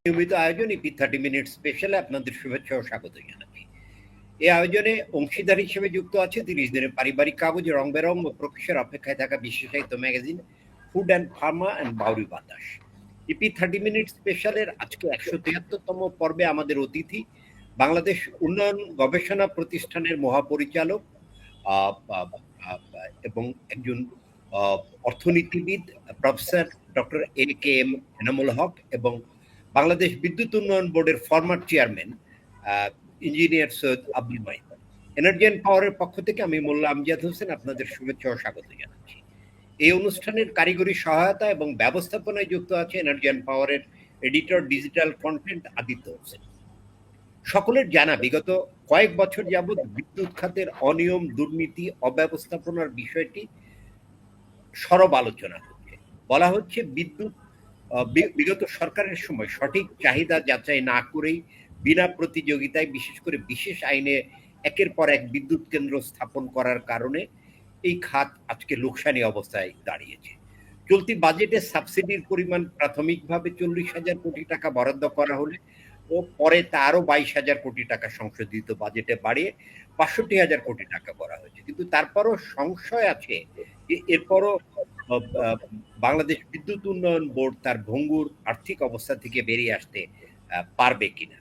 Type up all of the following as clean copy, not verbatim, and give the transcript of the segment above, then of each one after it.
নিয়মিত আয়োজন E P 30 minute স্পেশালে আপনাদের শুভেচ্ছা ও স্বাগত জানাচ্ছি। এই আয়োজনে অংশীদার হিসেবে যুক্ত আছে 30 দিনের পারিবারিক কাগজ, রং বেরং ও প্রকাশের অপেক্ষায় থাকা বিশেষায়িত magazine food and Pharma and Bauri বাতাস। ইপি 30 মিনিট স্পেশালের আজকে 173তম পর্বে আমাদের অতিথি বাংলাদেশ উন্নয়ন গবেষণা প্রতিষ্ঠানের মহাপরিচালক এবং একজন অর্থনীতিবিদ professor doctor A.K.M. Enamul Haque এবং বাংলাদেশ বিদ্যুৎ উন্নয়ন বোর্ডের former chairman engineer Syed Abdul Mahid. Energy and পাওয়ারের পক্ষ থেকে আমি মোল্লা আমজাদ হোসেন আপনাদের শুভেচ্ছা ও স্বাগত জানাচ্ছি। এই অনুষ্ঠানের কারিগরি সহায়তা এবং ব্যবস্থাপনায় যুক্ত আছে এনার্জি অ্যান্ড পাওয়ারের editor digital content Aditya Hossain. সকলের জানা বিগত কয়েক বছর যাবৎ বিদ্যুৎ খাতের অনিয়ম, দুর্নীতি, অব্যবস্থাপনার বিষয়টি সরব আলোচনা হচ্ছে। বলা হচ্ছে বিগত সরকারের সময় সঠিক চাহিদা যাচাই না করেই বিনা প্রতিযোগিতায় বিশেষ করে বিশেষ আইনে একের পর এক বিদ্যুৎ কেন্দ্র স্থাপন করার কারণে এই খাত আজকে লোকসানি অবস্থায় দাঁড়িয়েছে। চলতি বাজেটে সাবসিডির পরিমাণ প্রাথমিকভাবে 40,000 কোটি টাকা বরাদ্দ করা হলে ও পরে তা আরো 22,000 কোটি টাকা সংশোধিত বাজেটে বাড়িয়ে 65,000 কোটি টাকা করা হয়েছে। কিন্তু তারপরও সংশয় আছে যে এরপরও বাংলাদেশ বিদ্যুৎ উন্নয়ন বোর্ড তার ভঙ্গুর আর্থিক অবস্থা থেকে বেরিয়ে আসতে পারবে কিনা।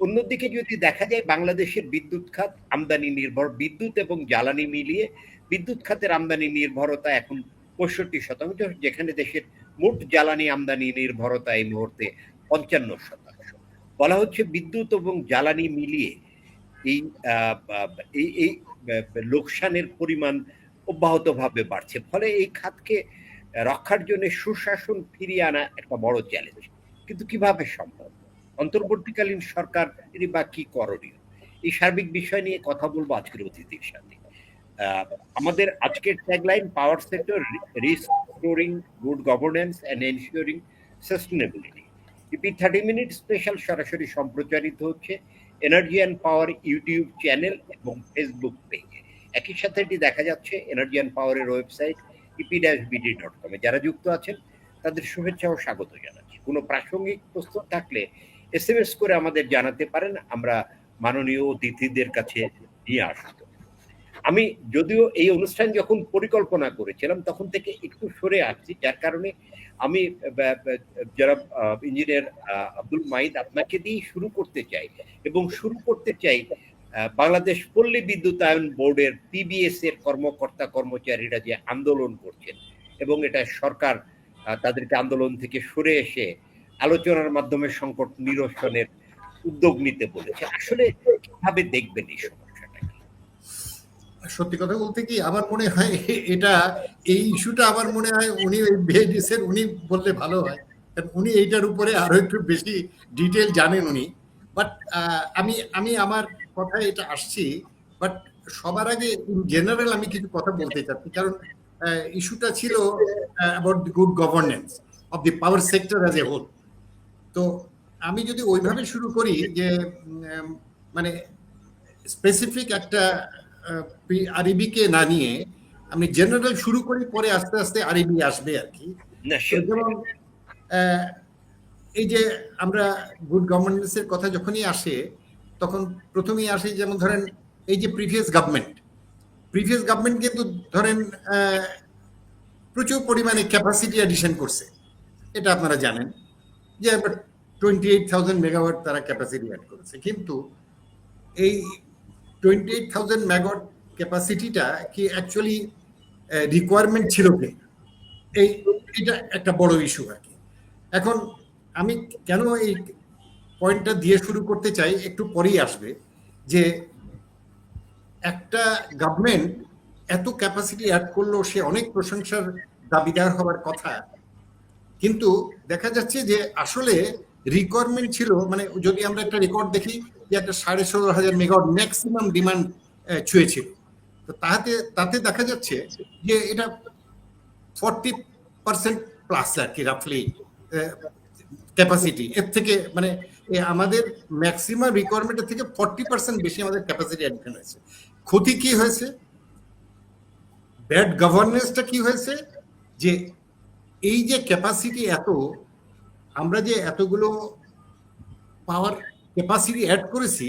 অন্যদিকে যদি দেখা যায় বাংলাদেশের বিদ্যুৎ খাত আমদানি নির্ভর, বিদ্যুৎ এবং জ্বালানি মিলিয়ে বিদ্যুৎ খাতের আমদানি নির্ভরতা এখন 65%, যেখানে দেশের মোট জ্বালানি আমদানি নির্ভরতা এই মুহূর্তে 55%। বলা হচ্ছে বিদ্যুৎ এবং জ্বালানি মিলিয়ে এই লোকসানের পরিমাণ অব্যাহতভাবে বাড়ছে। ফলে এই খাতকে রক্ষার জন্য সুশাসন ফিরিয়ে আনা একটা বড় চ্যালেঞ্জ। কিন্তু কিভাবে সম্ভব? অন্তর্বর্তীকালীন সরকার বা কি করণীয়? এই সার্বিক বিষয় নিয়ে কথা বলবো আজকের অতিথির সাথে। আমাদের আজকের tagline power sector restoring good governance and ensuring sustainability. EP 30 minute special সরাসরি সম্প্রচারিত হচ্ছে energy and power YouTube channel এবং ফেসবুক পেজে। একই সাথে এটি দেখা যাচ্ছে এনার্জি অ্যান্ড পাওয়ারের ওয়েবসাইট ep-bd.com এ। যারা যুক্ত আছেন তাদের শুভেচ্ছা ও স্বাগত জানাচ্ছি। কোনো প্রাসঙ্গিক প্রশ্ন থাকলে SMS করে আমাদের জানাতে পারেন, আমরা মাননীয় অতিথিদের কাছে নিয়ে আসবো। আমি যদিও এই অনুষ্ঠান যখন পরিকল্পনা করেছিলাম তখন থেকে একটু সরে আসছি, যার কারণে আমি যারা ইঞ্জিনিয়ার আব্দুল মাহিদ আপনাকে দিয়ে শুরু করতে চাই এবং শুরু করতে চাই বাংলাদেশ পল্লী বিদ্যুতায়ন বোর্ডের PBS এর কর্মকর্তা কর্মচারীরা যে আন্দোলন করছেন এবং এটা সরকার তাদেরকে আন্দোলন থেকে সরে এসে আলোচনার মাধ্যমে সংকট নিরসনের উদ্যোগ নিতে বলেছে। আসলে কিভাবে দেখবেন এই সমস্যাটা? সত্যি কথা বলতে কি আমার মনে হয় এটা এই ইস্যুটা আমার মনে হয় উনি বিএডিসের উনি বললে ভালো হয়, কারণ উনি এইটার উপরে আরো একটু বেশি ডিটেল জানেন উনি। বাট আমি আমার কথায় এটা আসছি, বাট সবার আগে ইন জেনারেল আমি কিছু কথা বলতে চাচ্ছি, কারণ ইস্যুটা ছিল about the good governance of the power sector as a whole. তো আমি যদি ওইভাবে শুরু করি যে মানে স্পেসিফিক একটা আরইবিকে না নিয়ে আমি জেনারেল শুরু করি, পরে আস্তে আস্তে আরইবি আসবে আর কি। যেমন এই যে আমরা গুড গভর্নেন্সের কথা যখনই আসে তখন প্রথমেই আসে যেমন ধরেন এই যে প্রিভিয়াস গভর্নমেন্ট কিন্তু ধরেন প্রচুর পরিমাণে ক্যাপাসিটি অ্যাডিশন করছে, এটা আপনারা জানেন যে 28,000 মেগাওয়াট তারা ক্যাপাসিটি অ্যাড করেছে। কিন্তু এই 28,000 মেগাওয়াট ক্যাপাসিটিটা কি অ্যাকচুয়ালি রিকোয়ারমেন্ট ছিল কি, এইটা একটা বড় ইস্যু আর কি। এখন আমি কেন এই পয়েন্টটা দিয়ে শুরু করতে চাই, একটু পরেই আসবে, যে একটা গভর্নমেন্ট এত ক্যাপাসিটি অ্যাড করলো, সে অনেক প্রশংসার দাবিদার হওয়ার কথা, কিন্তু দেখা যাচ্ছে যে আসলে রিকোয়ারমেন্ট ছিল, মানে যদি আমরা একটা রেকর্ড দেখি যে একটা 16,500 মেগাওয়াট ম্যাক্সিমাম ডিমান্ড ছুঁয়েছিল, তো তাতে দেখা যাচ্ছে যে এটা 40% প্লাস আর কি রাফলি ক্যাপাসিটি। এর থেকে মানে আমাদের ম্যাক্সিমাম রিকোয়ারমেন্টের থেকে 40% বেশি আমাদের ক্যাপাসিটি অ্যাডিশন হয়েছে। ক্ষতি কি হয়েছে? ব্যাড গভর্নেন্সটা কি হয়েছে, যে এই যে ক্যাপাসিটি আমরা যে এতগুলো পাওয়ার ক্যাপাসিটি অ্যাড করেছি,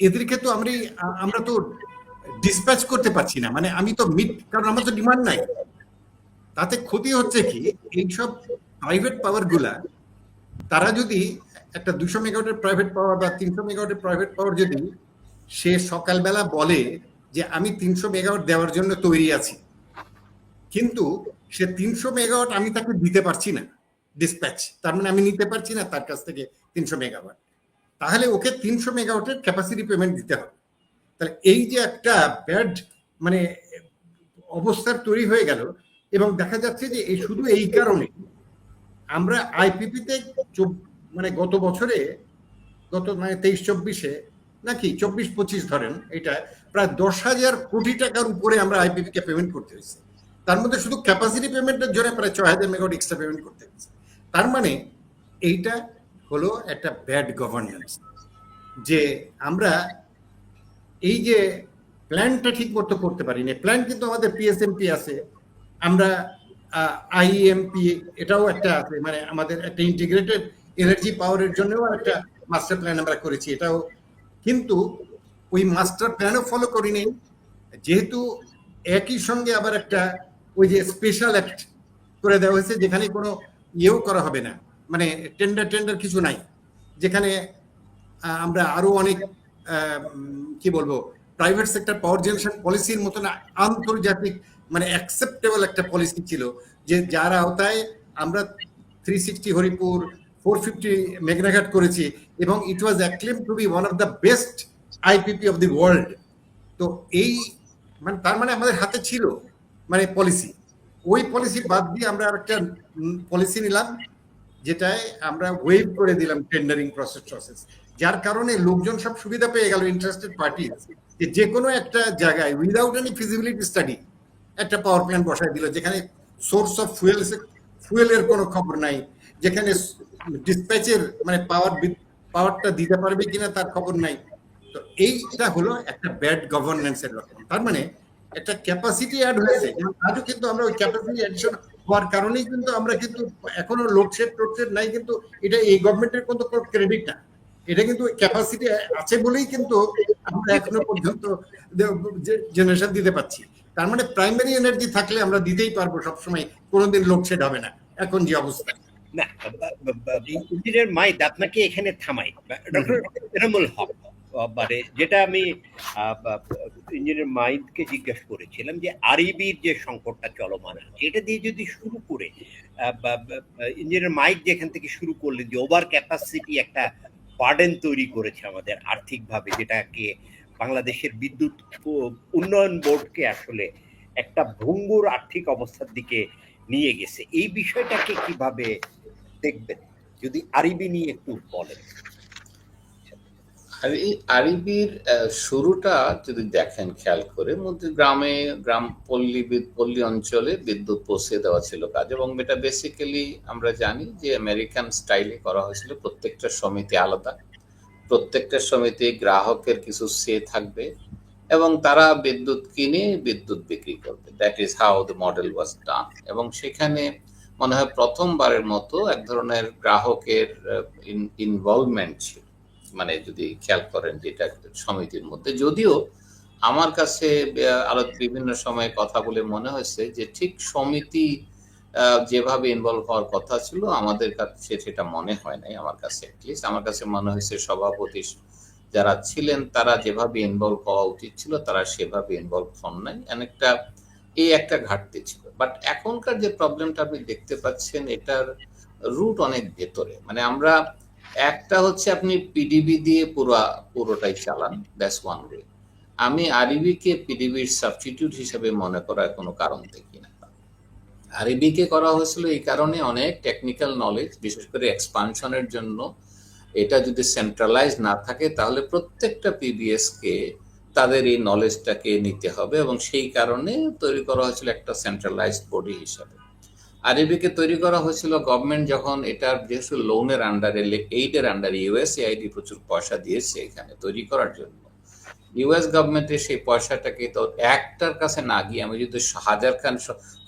এদেরকে তো আমরা তো ডিসপ্যাচ করতে পারছি না, মানে আমি তো কারণ আমার তো ডিমান্ড নাই। তাতে ক্ষতি হচ্ছে কি, এইসব প্রাইভেট পাওয়ার গুলা, তারা যদি একটা 200 মেগাওয়াটের প্রাইভেট পাওয়ার বা 300 মেগাওয়াটের প্রাইভেট পাওয়ার যদি সে সকালবেলা বলে যে আমি 300 মেগাওয়াট দেওয়ার জন্য তৈরি আছি, কিন্তু সে 300 মেগাওয়াট আমি তাকে দিতে পারছি না ডিসপ্যাচ, তার মানে আমি নিতে পারছি না তার কাছ থেকে 300 মেগাওয়াট, তাহলে ওকে 300 মেগাওয়াটের ক্যাপাসিটি পেমেন্ট দিতে হবে। তাহলে এই যে একটা ব্যাড মানে অবস্থার তৈরি হয়ে গেল, এবং দেখা যাচ্ছে যে শুধু এই কারণে আমরা আইপিপিতে মানে গত বছরে, গত মানে 23-24-এ নাকি 24-25 ধরেন, এটা প্রায় 10,000 কোটি টাকার উপরে আমরা আইপিপি কে পেমেন্ট করতে হয়েছে। তার মধ্যে শুধু ক্যাপাসিটি পেমেন্টের জন্য প্রায় 6,000 মেগাওয়াট এক্সট্রা পেমেন্ট করতে হয়েছে। তার মানে এইটা হলো একটা ব্যাড গভর্নেন্স, যে আমরা এই যে প্ল্যানটা ঠিক মতো করতে পারি না। প্ল্যান কিন্তু আমাদের পিএসএমপি আছে, আমরা আইএমপি এটাও একটা আছে, মানে আমাদের একটা ইন্টিগ্রেটেড এনার্জি পাওয়ারের জন্যও একটা মাস্টার প্ল্যান আমরা করেছি, এটাও, কিন্তু ওই মাস্টার প্ল্যানও ফলো করি নেই, যেহেতু একই সঙ্গে আবার একটা ওই যে স্পেশাল অ্যাক্ট করে দেওয়া হয়েছে, যেখানে কোনো ইয়েও করা হবে না, মানে টেন্ডার কিছু নাই, যেখানে আমরা আরো অনেক কি বলবো প্রাইভেট সেক্টর পাওয়ার জেনারেশন পলিসির মতন আন্তর্জাতিক মানে অ্যাকসেপ্টেবল একটা পলিসি ছিল, যে যার আওতায় আমরা 360 হরিপুর 450 মেগাওয়াট করেছি, এবং it was acclaim to be one of the best IPP of the world. তো এই মানে তার মানে আমাদের হাতে ছিল মানে পলিসি, ওই পলিসি বাদ দিয়ে আমরা একটা পলিসি নিলাম, যেটায় আমরা ওয়েভ করে দিলাম টেন্ডারিং প্রসেস, যার কারণে লোকজন সব সুবিধা পেয়ে গেল, ইন্টারেস্টেড পার্টি, যে কোনো একটা জায়গায় উইদাউট এনি ফিজিবিলিটি স্টাডি একটা পাওয়ার প্ল্যান্ট বসায় দিল, যেখানে সোর্স অফ ফুয়েলের কোনো খবর নাই, যেখানে ডিসপ্যাচের মানে পাওয়ারটা দিতে পারবে কিনা তার খবর নাই। তো এইটা হলো একটা ব্যাড গভর্নেন্সের লক্ষণ। তার মানে একটা ক্যাপাসিটি অ্যাড হয়েছে, আজও কিন্তু আমরা ওই ক্যাপাসিটি অ্যাডিশন হওয়ার কারণেই কিন্তু আমরা কিন্তু এখনো লোডশেড নাই, কিন্তু এটা এই গভর্নমেন্টের কোনো ক্রেডিট না, এটা কিন্তু ক্যাপাসিটি আছে বলেই কিন্তু আমরা এখনো পর্যন্ত জেনারেশন দিতে পারছি। তার মানে প্রাইমারি এনার্জি থাকলে আমরা দিতেই পারবো সবসময়, কোনোদিন লোডশেড হবে না এখন যে অবস্থা। না, ইঞ্জিনিয়ার মাইদ, আপনাকে এখানে থামাই। ডক্টর এনামুল হক, মানে যেটা আমি ইঞ্জিনিয়ার মাইদকে জিজ্ঞাসা করেছিলাম, যে আরইবির যে সংকটটা চলমান আছে, এটা দিয়ে যদি শুরু করে ইঞ্জিনিয়ার মাইদ যেখান থেকে শুরু করলেন, যে ওভার ক্যাপাসিটি একটা বার্ডেন তৈরি করেছে আমাদের আর্থিকভাবে, যেটাকে বাংলাদেশের বিদ্যুৎ উন্নয়ন বোর্ডকে আসলে একটা ভঙ্গুর আর্থিক অবস্থার দিকে নিয়ে গেছে, এই বিষয়টাকে কিভাবে দেখবেন যদি আরইবি নিয়ে একটু বলেন? আরইবির শুরুটা যদি দেখেন খেয়াল করে, মধ্যে গ্রাম পল্লী অঞ্চলে বিদ্যুৎ পৌঁছে দেওয়া ছিল কাজ, এবং এটা বেসিক্যালি আমরা জানি যে আমেরিকান স্টাইলে করা হয়েছিল। প্রত্যেকটা সমিতি আলাদা, প্রত্যেকটা সমিতি গ্রাহকের কিছু সে থাকবে, এবং তারা বিদ্যুৎ কিনে বিদ্যুৎ বিক্রি করবে। That is how the model was done. এবং সেখানে মনে হয় প্রথমবারের মতো এক ধরনের গ্রাহকের ইনভলভমেন্ট ছিল, মানে যদি খেয়াল করেন যেটা সমিতির মধ্যে। যদিও আমার কাছে বিভিন্ন সময় কথা বলে মনে হয়েছে যে ঠিক সমিতি যেভাবে ইনভলভ হওয়ার কথা ছিল আমাদের কাছে সেটা মনে হয় নাই। আমার কাছে অ্যাটলিস্ট আমার কাছে মনে হয়েছে সভাপতি যারা ছিলেন তারা যেভাবে ইনভলভ হওয়া উচিত ছিল তারা সেভাবে ইনভলভ হন নাই, একটা ঘাটতি ছিল। বাট এখনকার যে প্রবলেমটা আপনি দেখতে পাচ্ছেন, এটার রুট অনেক ভেতরে। মানে আমরা একটা হচ্ছে আপনি পিডিবি দিয়ে পুরোটাই চালান, দ্যাটস ওয়ান ওয়ে। আমি আরইবি কে পিডিবির সাবস্টিটিউট হিসেবে মনে করার কোনো কারণ দেখি না। আরইবি কে করা হয়েছিল এই কারণে, অনেক টেকনিক্যাল নলেজ, বিশেষ করে এক্সপানশনের জন্য। এটা যদি সেন্ট্রালাইজ না থাকে তাহলে প্রত্যেকটা পিবিএস কে তাদের এই নলেজটাকে নিতে হবে, এবং সেই কারণে তৈরি করা হয়েছিল একটা সেন্ট্রালাইজড বডি হিসাবে। আরইবি কে তৈরি করা হয়েছিল গভর্নমেন্ট যখন এটার যেহেতু লোনের আন্ডারে, এইডের আন্ডারে ইউএসএআইডি প্রচুর পয়সা দিয়েছে এখানে তৈরি করার জন্য। ইউএস গভর্নমেন্টের সেই পয়সাটাকে তো একটার কাছে না গিয়ে আমি যদি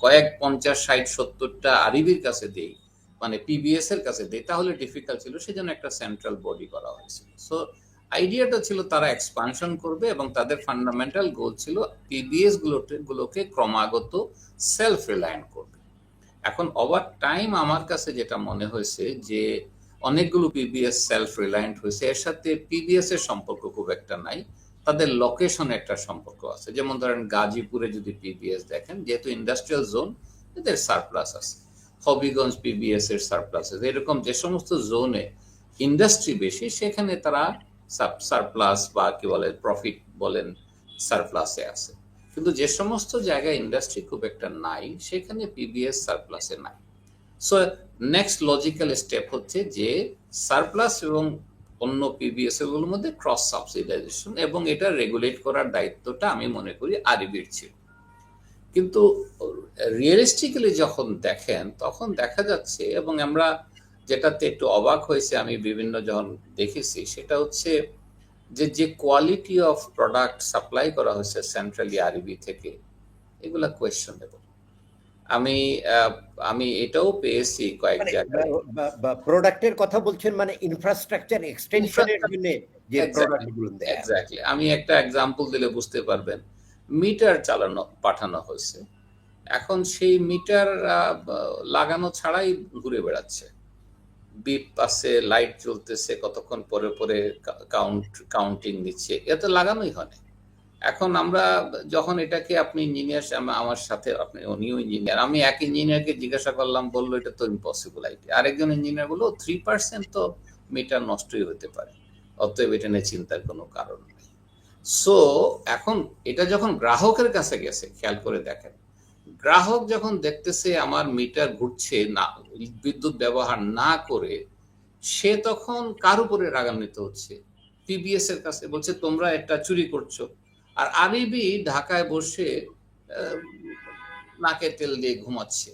কয়েক 50, 60, 70টা আরইবির কাছে দিই, মানে পিবিএস এর কাছে দেয় তাহলে ডিফিকাল্ট ছিল, সেজন্য একটা সেন্ট্রাল বডি করা হয়েছিল। সো আইডিয়াটা ছিল তারা এক্সপানশন করবে এবং তাদের ফান্ডামেন্টাল গোল ছিল পিবিএস গুলোকে ক্রমাগত সেলফ রিলায়েন্ট করবে। এখন ওভার টাইম আমার কাছে যেটা মনে হয়েছে যে অনেকগুলো পিবিএস সেলফ রিলায়েন্ট হয়েছে, এর সাথে পিবিএস এর সম্পর্ক খুব একটা নাই, তাদের লোকেশনে একটা সম্পর্ক আছে। যেমন ধরেন গাজীপুরে যদি পিবিএস দেখেন, যেহেতু ইন্ডাস্ট্রিয়াল জোন, এদের সারপ্লাস আছে। হবিগঞ্জ পিবিএস এর সারপ্লাস আছে। এরকম যে সমস্ত জোনে ইন্ডাস্ট্রি বেশি সেখানে তারা সারপ্লাস বা কি বলে প্রফিট বলেন সারপ্লাসে আছে। কিন্তু যে সমস্ত জায়গায় ইন্ডাস্ট্রি খুব একটা নাই সেখানে পিবিএস সারপ্লাসে নাই। সো নেক্সট লজিক্যাল স্টেপ হচ্ছে যে সারপ্লাস এবং অন্য পিবিএস এর মধ্যে ক্রস সাবসিডাইজেশন, এবং এটা রেগুলেট করার দায়িত্বটা আমি মনে করি আরবির ছিল। কিন্তু রিয়েলিস্টিক্যালি যখন দেখেন তখন দেখা যাচ্ছে, এবং আমরা যেটাতে একটু অবাক হয়েছে আমি বিভিন্ন যখন দেখেছি, সেটা হচ্ছে যে কোয়ালিটি অফ প্রোডাক্ট সাপ্লাই করা হয়েছে সেন্ট্রালি আরবি থেকে, এগুলা কোয়েশ্চনেবল। আমি এটাও পেয়েছি কয়েক জায়গায়। প্রোডাক্টের কথা বলছেন, মানে ইনফ্রাস্ট্রাকচার এক্সটেনশনের জন্য যে প্রোডাক্টগুলো দেয়। এক্স্যাক্টলি, আমি একটা এক্সাম্পল দিলে বুঝতে পারবেন। মিটার পাঠানো হয়েছে, এখন সেই মিটার লাগানো ছাড়াই ঘুরে বেড়াচ্ছে, বিপ আছে, লাইট জ্বলতেছে, কতক্ষণ পরে পরে কাউন্টিং নিচ্ছে, এটা লাগানোই হয় না। এখন আমরা যখন এটাকে আপনি ইঞ্জিনিয়ার আমার সাথে, আপনি উনিও ইঞ্জিনিয়ার, আমি এক ইঞ্জিনিয়ারকে জিজ্ঞাসা করলাম, বললো এটা তো ইম্পসিবল আইডিয়া। আরেকজন ইঞ্জিনিয়ার বললো 3% তো মিটার নষ্টই হতে পারে, অতএব এটা নিয়ে চিন্তার কোনো কারণ নেই। সো এখন এটা যখন গ্রাহকের কাছে গেছে, খেয়াল করে দেখেন, গ্রাহক যখন দেখতেছে আমার মিটার ঘুরছে না, বিদ্যুৎ ব্যবহার না করে, সে তখন কার উপরে রাগান্বিত হচ্ছে? পিবিএস এর কাছে, বলছে তোমরা এটা চুরি করছো। আর আরবি ঢাকায় বসে নাকে তেল দিয়ে ঘুমাচ্ছে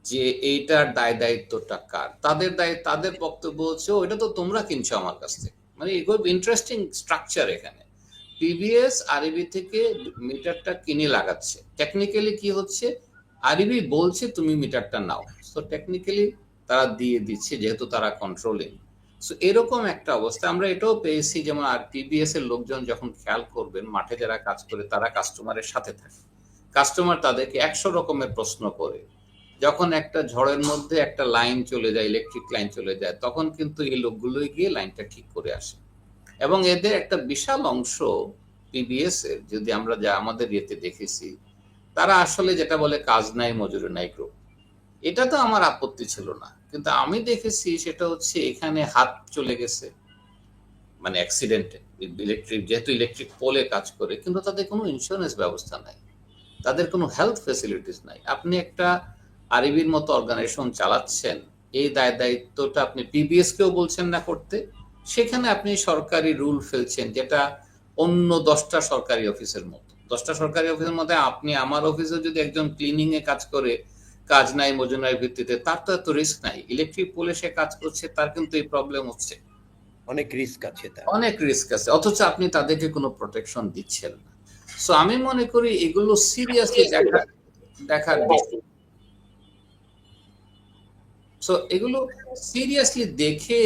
যে এইটার দায় দায়িত্বটা কার। তাদের বক্তব্য হচ্ছে ওইটা তো তোমরা কিনছো আমার কাছ থেকে। মানে খুব ইন্টারেস্টিং স্ট্রাকচার এখানে। পিবিএস আরবি থেকে মিটারটা কিনে লাগাচ্ছে, টেকনিক্যালি কি হচ্ছে, আরবি বলছে তুমি মিটারটা নাও, সো টেকনিক্যালি তারা দিয়ে দিচ্ছে যেহেতু তারা কন্ট্রোলিং। সো এরকম একটা অবস্থা আমরা এটাও পেয়েছি। যেমন আর পিবিএস এর লোকজন যখন খেয়াল করবেন, মাঠে যারা কাজ করে তারা কাস্টমারের সাথে থাকে, কাস্টমার তাদেরকে 100 রকমের প্রশ্ন করে। যখন একটা ঝড়ের মধ্যে একটা লাইন চলে যায়, ইলেকট্রিক লাইন চলে যায়, তখন কিন্তু এই লোকগুলোই গিয়ে লাইনটা ঠিক করে আসে। এবং এদের একটা বিশাল অংশ পিবিএস এর, যদি আমরা যা আমাদের ইয়েতে দেখেছি, তারা আসলে যেটা বলে কাজ নাই মজুরি নাই গ্রুপ। এটা তো আমার আপত্তি ছিল না, কিন্তু আমি দেখেছি সেটা হচ্ছে এখানে হাত চলে গেছে, মানে অ্যাক্সিডেন্টে। যেহেতু ইলেকট্রিক পোলে কাজ করে, কিন্তু তাদের কোনো ইন্স্যুরেন্স ব্যবস্থা নাই, তাদের কোনো হেলথ ফেসিলিটিস নাই। আপনি একটা আরবির মতো অর্গানাইজেশন চালাচ্ছেন, এই দায়িত্বটা আপনি পিবিএস কেও বলছেন না করতে, সেখানে আপনি সরকারি রুল ফেলছেন, যেটা অন্য 10টা সরকারি অফিসের মতো। 10টা সরকারি অফিসের মধ্যে আপনি আমার অফিসে যদি একজন ক্লিনিং এ কাজ করে, কাজ নাই মজুরির ভিত্তিতে, তার তো এত রিস্ক নাই। ইলেকট্রিক পোলে সে কাজ করছে, তার কিন্তু এই প্রবলেম হচ্ছে, অনেক রিস্ক আছে, অনেক রিস্ক আছে, অথচ আপনি তাদেরকে কোনো প্রোটেকশন দিচ্ছেন না। সো আমি মনে করি এগুলো সিরিয়াসলি দেখার বিষয়। সো এগুলো সিরিয়াসলি দেখে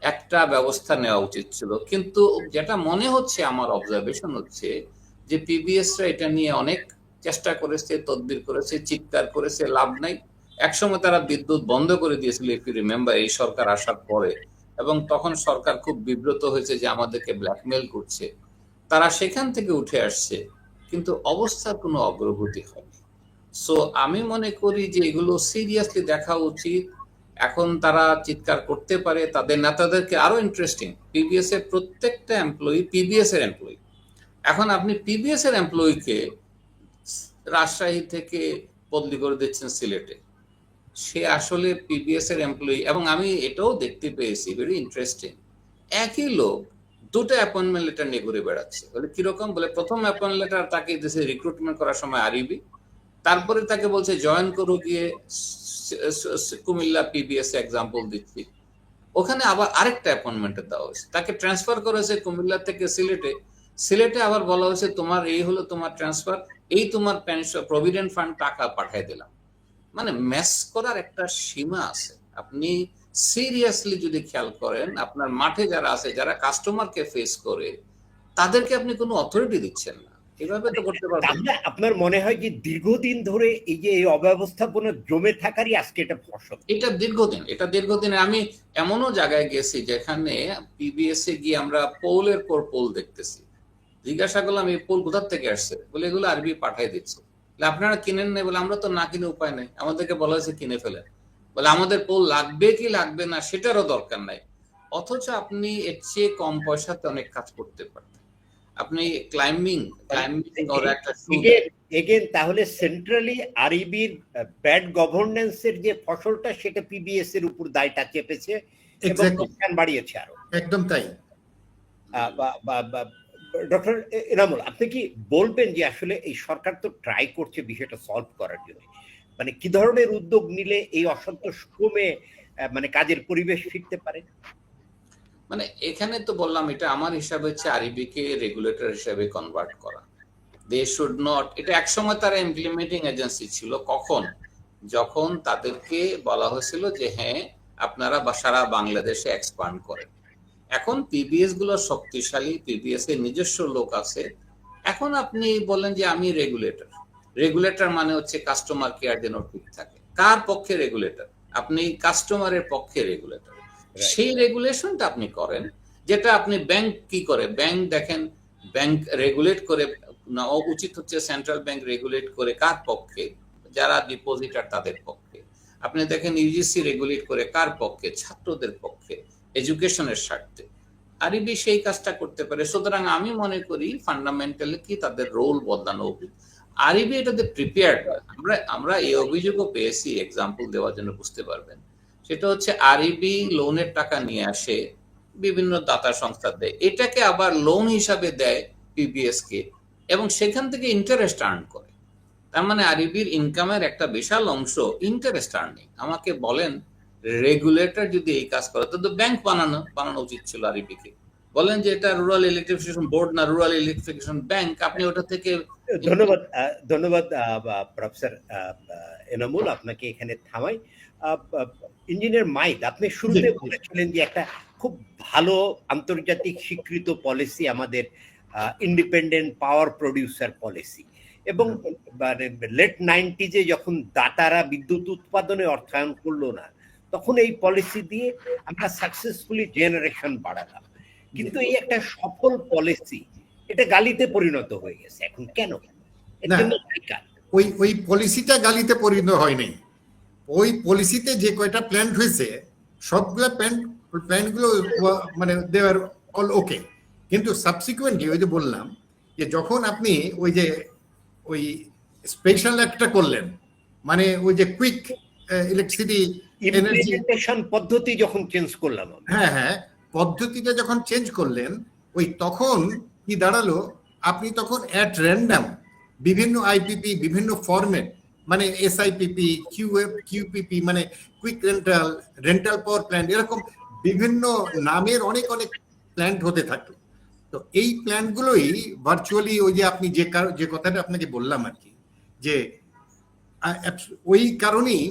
একটা ব্যবস্থা নেওয়া উচিত ছিল। কিন্তু যেটা মনে হচ্ছে, আমার অবজারভেশন হচ্ছে যে পিবিএসরা এটা নিয়ে অনেক চেষ্টা করেছে, তদবির করেছে, চিৎকার করেছে, লাভ নাই। একসময় তারা বিদ্যুৎ বন্ধ করে দিয়েছিল, ইফ ইউ রিমেম্বার, এই সরকার আসার পরে, এবং তখন সরকার খুব বিব্রত হয়েছে যে আমাদেরকে ব্ল্যাকমেল করছে। তারা সেখান থেকে উঠে আসছে, কিন্তু অবস্থার কোনো অগ্রগতি হয়নি। সো আমি মনে করি যে এগুলো সিরিয়াসলি দেখা উচিত। এখন তারা চিৎকার করতে পারে, তাদের নেতাদেরকে আরো ইন্টারেস্টিং, পিবিএস এর প্রত্যেকটা এমপ্লয়ি পিবিএস এর এমপ্লয়ি। এখন আপনি পিবিএস এর এমপ্লয়িকে রাজশাহী থেকে বদলি করে দিচ্ছেন সিলেটে, সে আসলে পিবিএস এর এমপ্লয়ি। এবং আমি এটাও দেখতে পেয়েছি, ভেরি ইন্টারেস্টিং, একই লোক 2টা অ্যাপয়েন্টমেন্ট লেটার নিয়ে ঘুরে বেড়াচ্ছে। বলে কিরকম? বলে প্রথম অ্যাপয়েন্টমেন্ট লেটার তাকে দেশে রিক্রুটমেন্ট করার সময় আরবি, তারপরে তাকে বলছে জয়েন করো গিয়ে কুমিল্লা পিবিএস এক্সাম্পল দিচ্ছি, ওখানে আবার আরেকটা অ্যাপয়েন্টমেন্টে দেওয়া হয়েছে। তাকে ট্রান্সফার করা হয়েছে কুমিল্লা থেকে সিলেটে আবার বলা হয়েছে তোমার এই হলো তোমার ট্রান্সফার, এই তোমার পেনশন প্রভিডেন্ট ফান্ড টাকা পাঠিয়ে দিলাম। মানে ম্যাচ করার একটা সীমা আছে। আপনি সিরিয়াসলি যদি খেয়াল করেন, আপনার মাঠে যারা আছে, যারা কাস্টমারকে ফেস করে, তাদেরকে আপনি কোনো অথরিটি দিচ্ছেন না। এভাবে তো করতে পারবেন। তাহলে আপনার মনে হয় যে দীর্ঘদিন ধরে এই যে এই অব্যবস্থাপনা জমে থাকারই আজকে এটা ফসল? এটা দীর্ঘদিন। আমি এমনও জায়গায় গেছি যেখানে পিবিএস এ গিয়ে আমরা পোলের পর পোল দেখতেছি। জিজ্ঞাসা করলাম এই পোল কোথা থেকে আসছে, বলে এগুলো আরবি পাঠাই দিচ্ছে। আপনারা কিনেন নাই? বলে আমরা তো না কিনে উপায় নাই, আমাদেরকে বলা হয়েছে কিনে ফেলেন। বলে আমাদের পোল লাগবে কি লাগবে না সেটারও দরকার নাই, অথচ আপনি এর চেয়ে কম পয়সাতে অনেক কাজ করতে পারতেন। আপনি ক্লাইম্বিং ওর একটা এগেন তাহলে সেন্ট্রালি আরবির ব্যাড গভর্নেন্সের যে ফসলটা সেটা পিবিএস এর উপর দায়টা চেপেছে এবং লোকসান বাড়িয়েছে আরো। একদম তাই। ডক্টর এনামুল, আপনি কি বলবেন যে আসলে এই সরকার তো ট্রাই করছে বিষয়টা সলভ করার জন্য, মানে কি ধরনের উদ্যোগ নিলে এই অসন্তোষ কমে মানে কাজের পরিবেশ ফিরতে পারে? মানে এখানে তো বললাম, এটা আমার হিসাবে হচ্ছে আরবিকে রেগুলেটর হিসাবে কনভার্ট করা। দে শুড নট, এটা একসময় তারা ইমপ্লিমেন্টিং এজেন্সি ছিল। কখন? যখন তাদেরকে বলা হয়েছিল যে হ্যাঁ আপনারা সারা বাংলাদেশে এক্সপান্ড করেন। এখন পিবিএস গুলো শক্তিশালী, পিবিএস এর নিজস্ব লোক আছে। এখন আপনি বলেন যে আমি রেগুলেটর মানে হচ্ছে কাস্টমার কেয়ার যেন ঠিক থাকে। কার পক্ষে রেগুলেটর? আপনি কাস্টমারের পক্ষে রেগুলেটর। সেই রেগুলেশনটা আপনি করেন, যেটা আপনি ব্যাংক কি করে, ব্যাংক দেখেন, ব্যাংক রেগুলেট করে না, উচিত হচ্ছে সেন্ট্রাল ব্যাংক রেগুলেট করে কার পক্ষে? যারা ডিপোজিটার তাদের পক্ষে। আপনি দেখেন ইউজিসি রেগুলেট করে কার পক্ষে? ছাত্রদের পক্ষে, এডুকেশনের স্বার্থে। আরবি সেই কাজটা করতে পারে। সুতরাং আমি মনে করি ফান্ডামেন্টালি কি তাদের রোল বদলানো উচিত। আরবি এটাতে প্রিপেয়ার্ড না। আমরা এই অভিযোগও পেয়েছি, এক্সাম্পল দেওয়ার জন্য বুঝতে পারবেন। সেটা হচ্ছে আরবি লোনের টাকা নিয়ে আসে, বিভিন্ন দাতা সংস্থা দেয়, এটাকে আবার লোন হিসাবে দেয় পিবিএস কে, এবং সেখান থেকে ইন্টারেস্ট আর্ন করে। তার মানে আরবির ইনকামের একটা বিশাল অংশ ইন্টারেস্ট আর্নিং। আমাকে বলেন, রেগুলেটর যদি এই কাজ করে তো ব্যাংক বানানো উচিত ছিল আরবিকে। বলেন যে এটা রুরাল ইলেকট্রিফিকেশন বোর্ড না, রুরাল ইলেকট্রিফিকেশন ব্যাংক, আপনি ওটা থেকে। ধন্যবাদ প্রফেসর এনামুল, আপনাকে এখানে থামাই। ইঞ্জিনিয়ার মাইদ, আপনি শুরুতে বলেছিলেন যে একটা খুব ভালো আন্তর্জাতিক স্বীকৃত পলিসি আমাদের ইন্ডিপেন্ডেন্ট পাওয়ার প্রডিউসার পলিসি, এবং লেট 90s যখন দাতারা বিদ্যুৎ উৎপাদনে অর্থায়ন করলো না, তখন এই পলিসি দিয়ে আমরা সাকসেসফুলি জেনারেশন বাড়ালাম। কিন্তু এই একটা সফল পলিসি, এটা গালিতে পরিণত হয়ে গেছে এখন। কেন? ওই পলিসিটা গালিতে পরিণত হয়নি। ওই পলিসিতে যে কয়টা প্ল্যান হয়েছে সবগুলা প্ল্যানগুলো মানে দেওয়ার অল ওকে, কিন্তু সাবসিকুয়েন্টলি ওই যে বললাম যে যখন আপনি ওই স্পেশাল একটা করলেন, মানে ওই যে কুইক ইলেকট্রিসিটি এনার্জি পদ্ধতি যখন চেঞ্জ করলাম, হ্যাঁ পদ্ধতিটা যখন চেঞ্জ করলেন, ওই তখন কি দাঁড়ালো, আপনি তখন অ্যাট র্যান্ডাম বিভিন্ন আইপিপি, বিভিন্ন ফরম্যাট, মানে এসআইপিপি, কিউপিপি, মানে কুইক রেন্টাল পাওয়ার প্ল্যান্ট, এরকম বিভিন্ন নামের অনেক প্ল্যান্ট হতে থাকলো। তো এই প্ল্যান্টগুলোই ভার্চুয়ালি ওই যে আপনি যে কথাটা আপনাকে বললাম আর কি, যে ওই কারণেই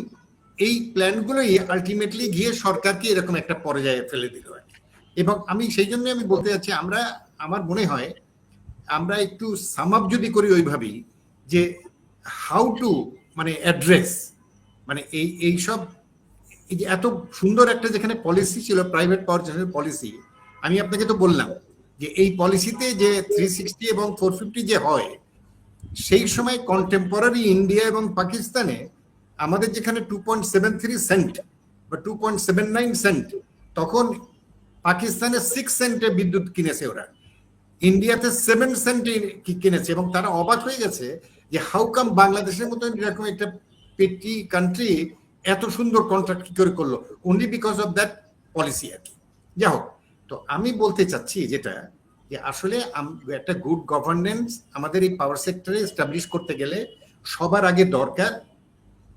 এই প্ল্যানগুলোই আলটিমেটলি গিয়ে সরকারকে এরকম একটা পর্যায়ে ফেলে দিল আর কি। এবং আমি সেই জন্য আমি বলতে যাচ্ছি, আমার মনে হয় আমরা একটু সাম আপ যদি করি ওইভাবেই, যে হাউ টু মানে অ্যাড্রেস, মানে এইসব এই যে এত সুন্দর একটা যেখানে পলিসি ছিল, প্রাইভেট পাওয়ার জেনারেশন পলিসি, আমি আপনাকে তো বললাম যে এই পলিসিতে যে 360 এবং 450 যে হয়, সেই সময় কন্টেম্পোরারি ইন্ডিয়া এবং পাকিস্তানে আমাদের যেখানে 2.73 সেন্ট বা 2.79 সেন্ট, তখন পাকিস্তানে 6 সেন্টে বিদ্যুৎ কিনেছে ওরা, ইন্ডিয়াতে 7 সেন্টে কিনেছে, এবং তারা অবাক হয়ে গেছে যে হাউ কাম বাংলাদেশের মতো এরকম একটা পেটি কান্ট্রি এত সুন্দর কন্ট্রাক্ট কি করে করলো, only because of that policy আর কি। যাই হোক, তো আমি বলতে চাচ্ছি যেটা, যে আসলে একটা গুড গভর্নেন্স আমাদের এই পাওয়ার সেক্টরে এস্টাবলিশ করতে গেলে সবার আগে দরকার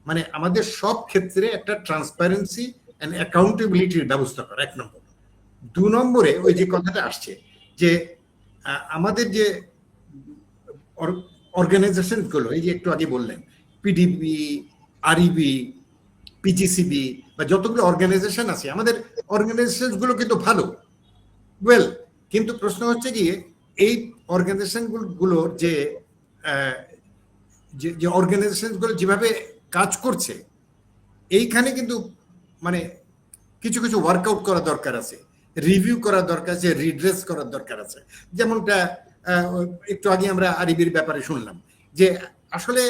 মানে আমাদের সব ক্ষেত্রে একটা ট্রান্সপারেন্সি এন্ড অ্যাকাউন্টেবিলিটির ব্যবস্থা করা, 1 নম্বর। 2 নম্বরে ওই যে কথাটা আসছে যে আমাদের যে অর্গানাইজেশন গুলো, এই যে একটু আগে বললেন পিডিবি, আরইবি, পিজিসিবি বা বা যতগুলো অর্গানাইজেশন আছে, আমাদের অর্গানাইজেশন গুলো কিন্তু ভালো, ওয়েল, কিন্তু প্রশ্ন হচ্ছে গিয়ে এই অর্গানাইজেশন গুলোর যে যে অর্গানাইজেশন গুলো যেভাবে কাজ করছে, এইখানে কিন্তু মানে কিছু কিছু ওয়ার্কআউট করা দরকার আছে, রিভিউ করার দরকার আছে, রিড্রেস করার দরকার আছে। যেমনটা একটু আগে আমরা আরিবির ব্যাপারে শুনলাম যে আসলে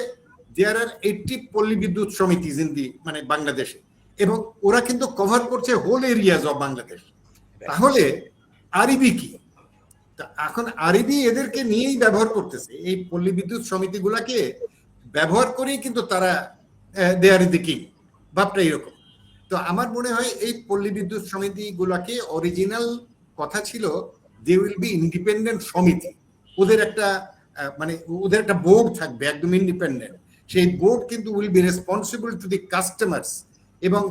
দেয়ার আর 80 পল্লী বিদ্যুৎ সমিতিজ ইন দি মানে বাংলাদেশে, এবং ওরা কিন্তু কভার করছে হোল এরিয়াজ অফ বাংলাদেশ। তাহলে আরিবি কি? এখন আরিবি এদেরকে নিয়েই ব্যবহার করতেছে, এই পল্লী বিদ্যুৎ সমিতিগুলাকে ব্যবহার করেই কিন্তু তারা দেয়ার দি কিং, ভাবটা এরকম। তো আমার মনে হয় এই পল্লী বিদ্যুৎ সমিতিগুলাকে অরিজিনাল কথা ছিল দে উইল বি ইন্ডিপেন্ডেন্ট সমিতি, ওদের একটা মানে ওদের একটা বোর্ড থাকবে একদম ইন্ডিপেন্ডেন্ট, সেই বোর্ড কিন্তু will be responsible to the customers, এবং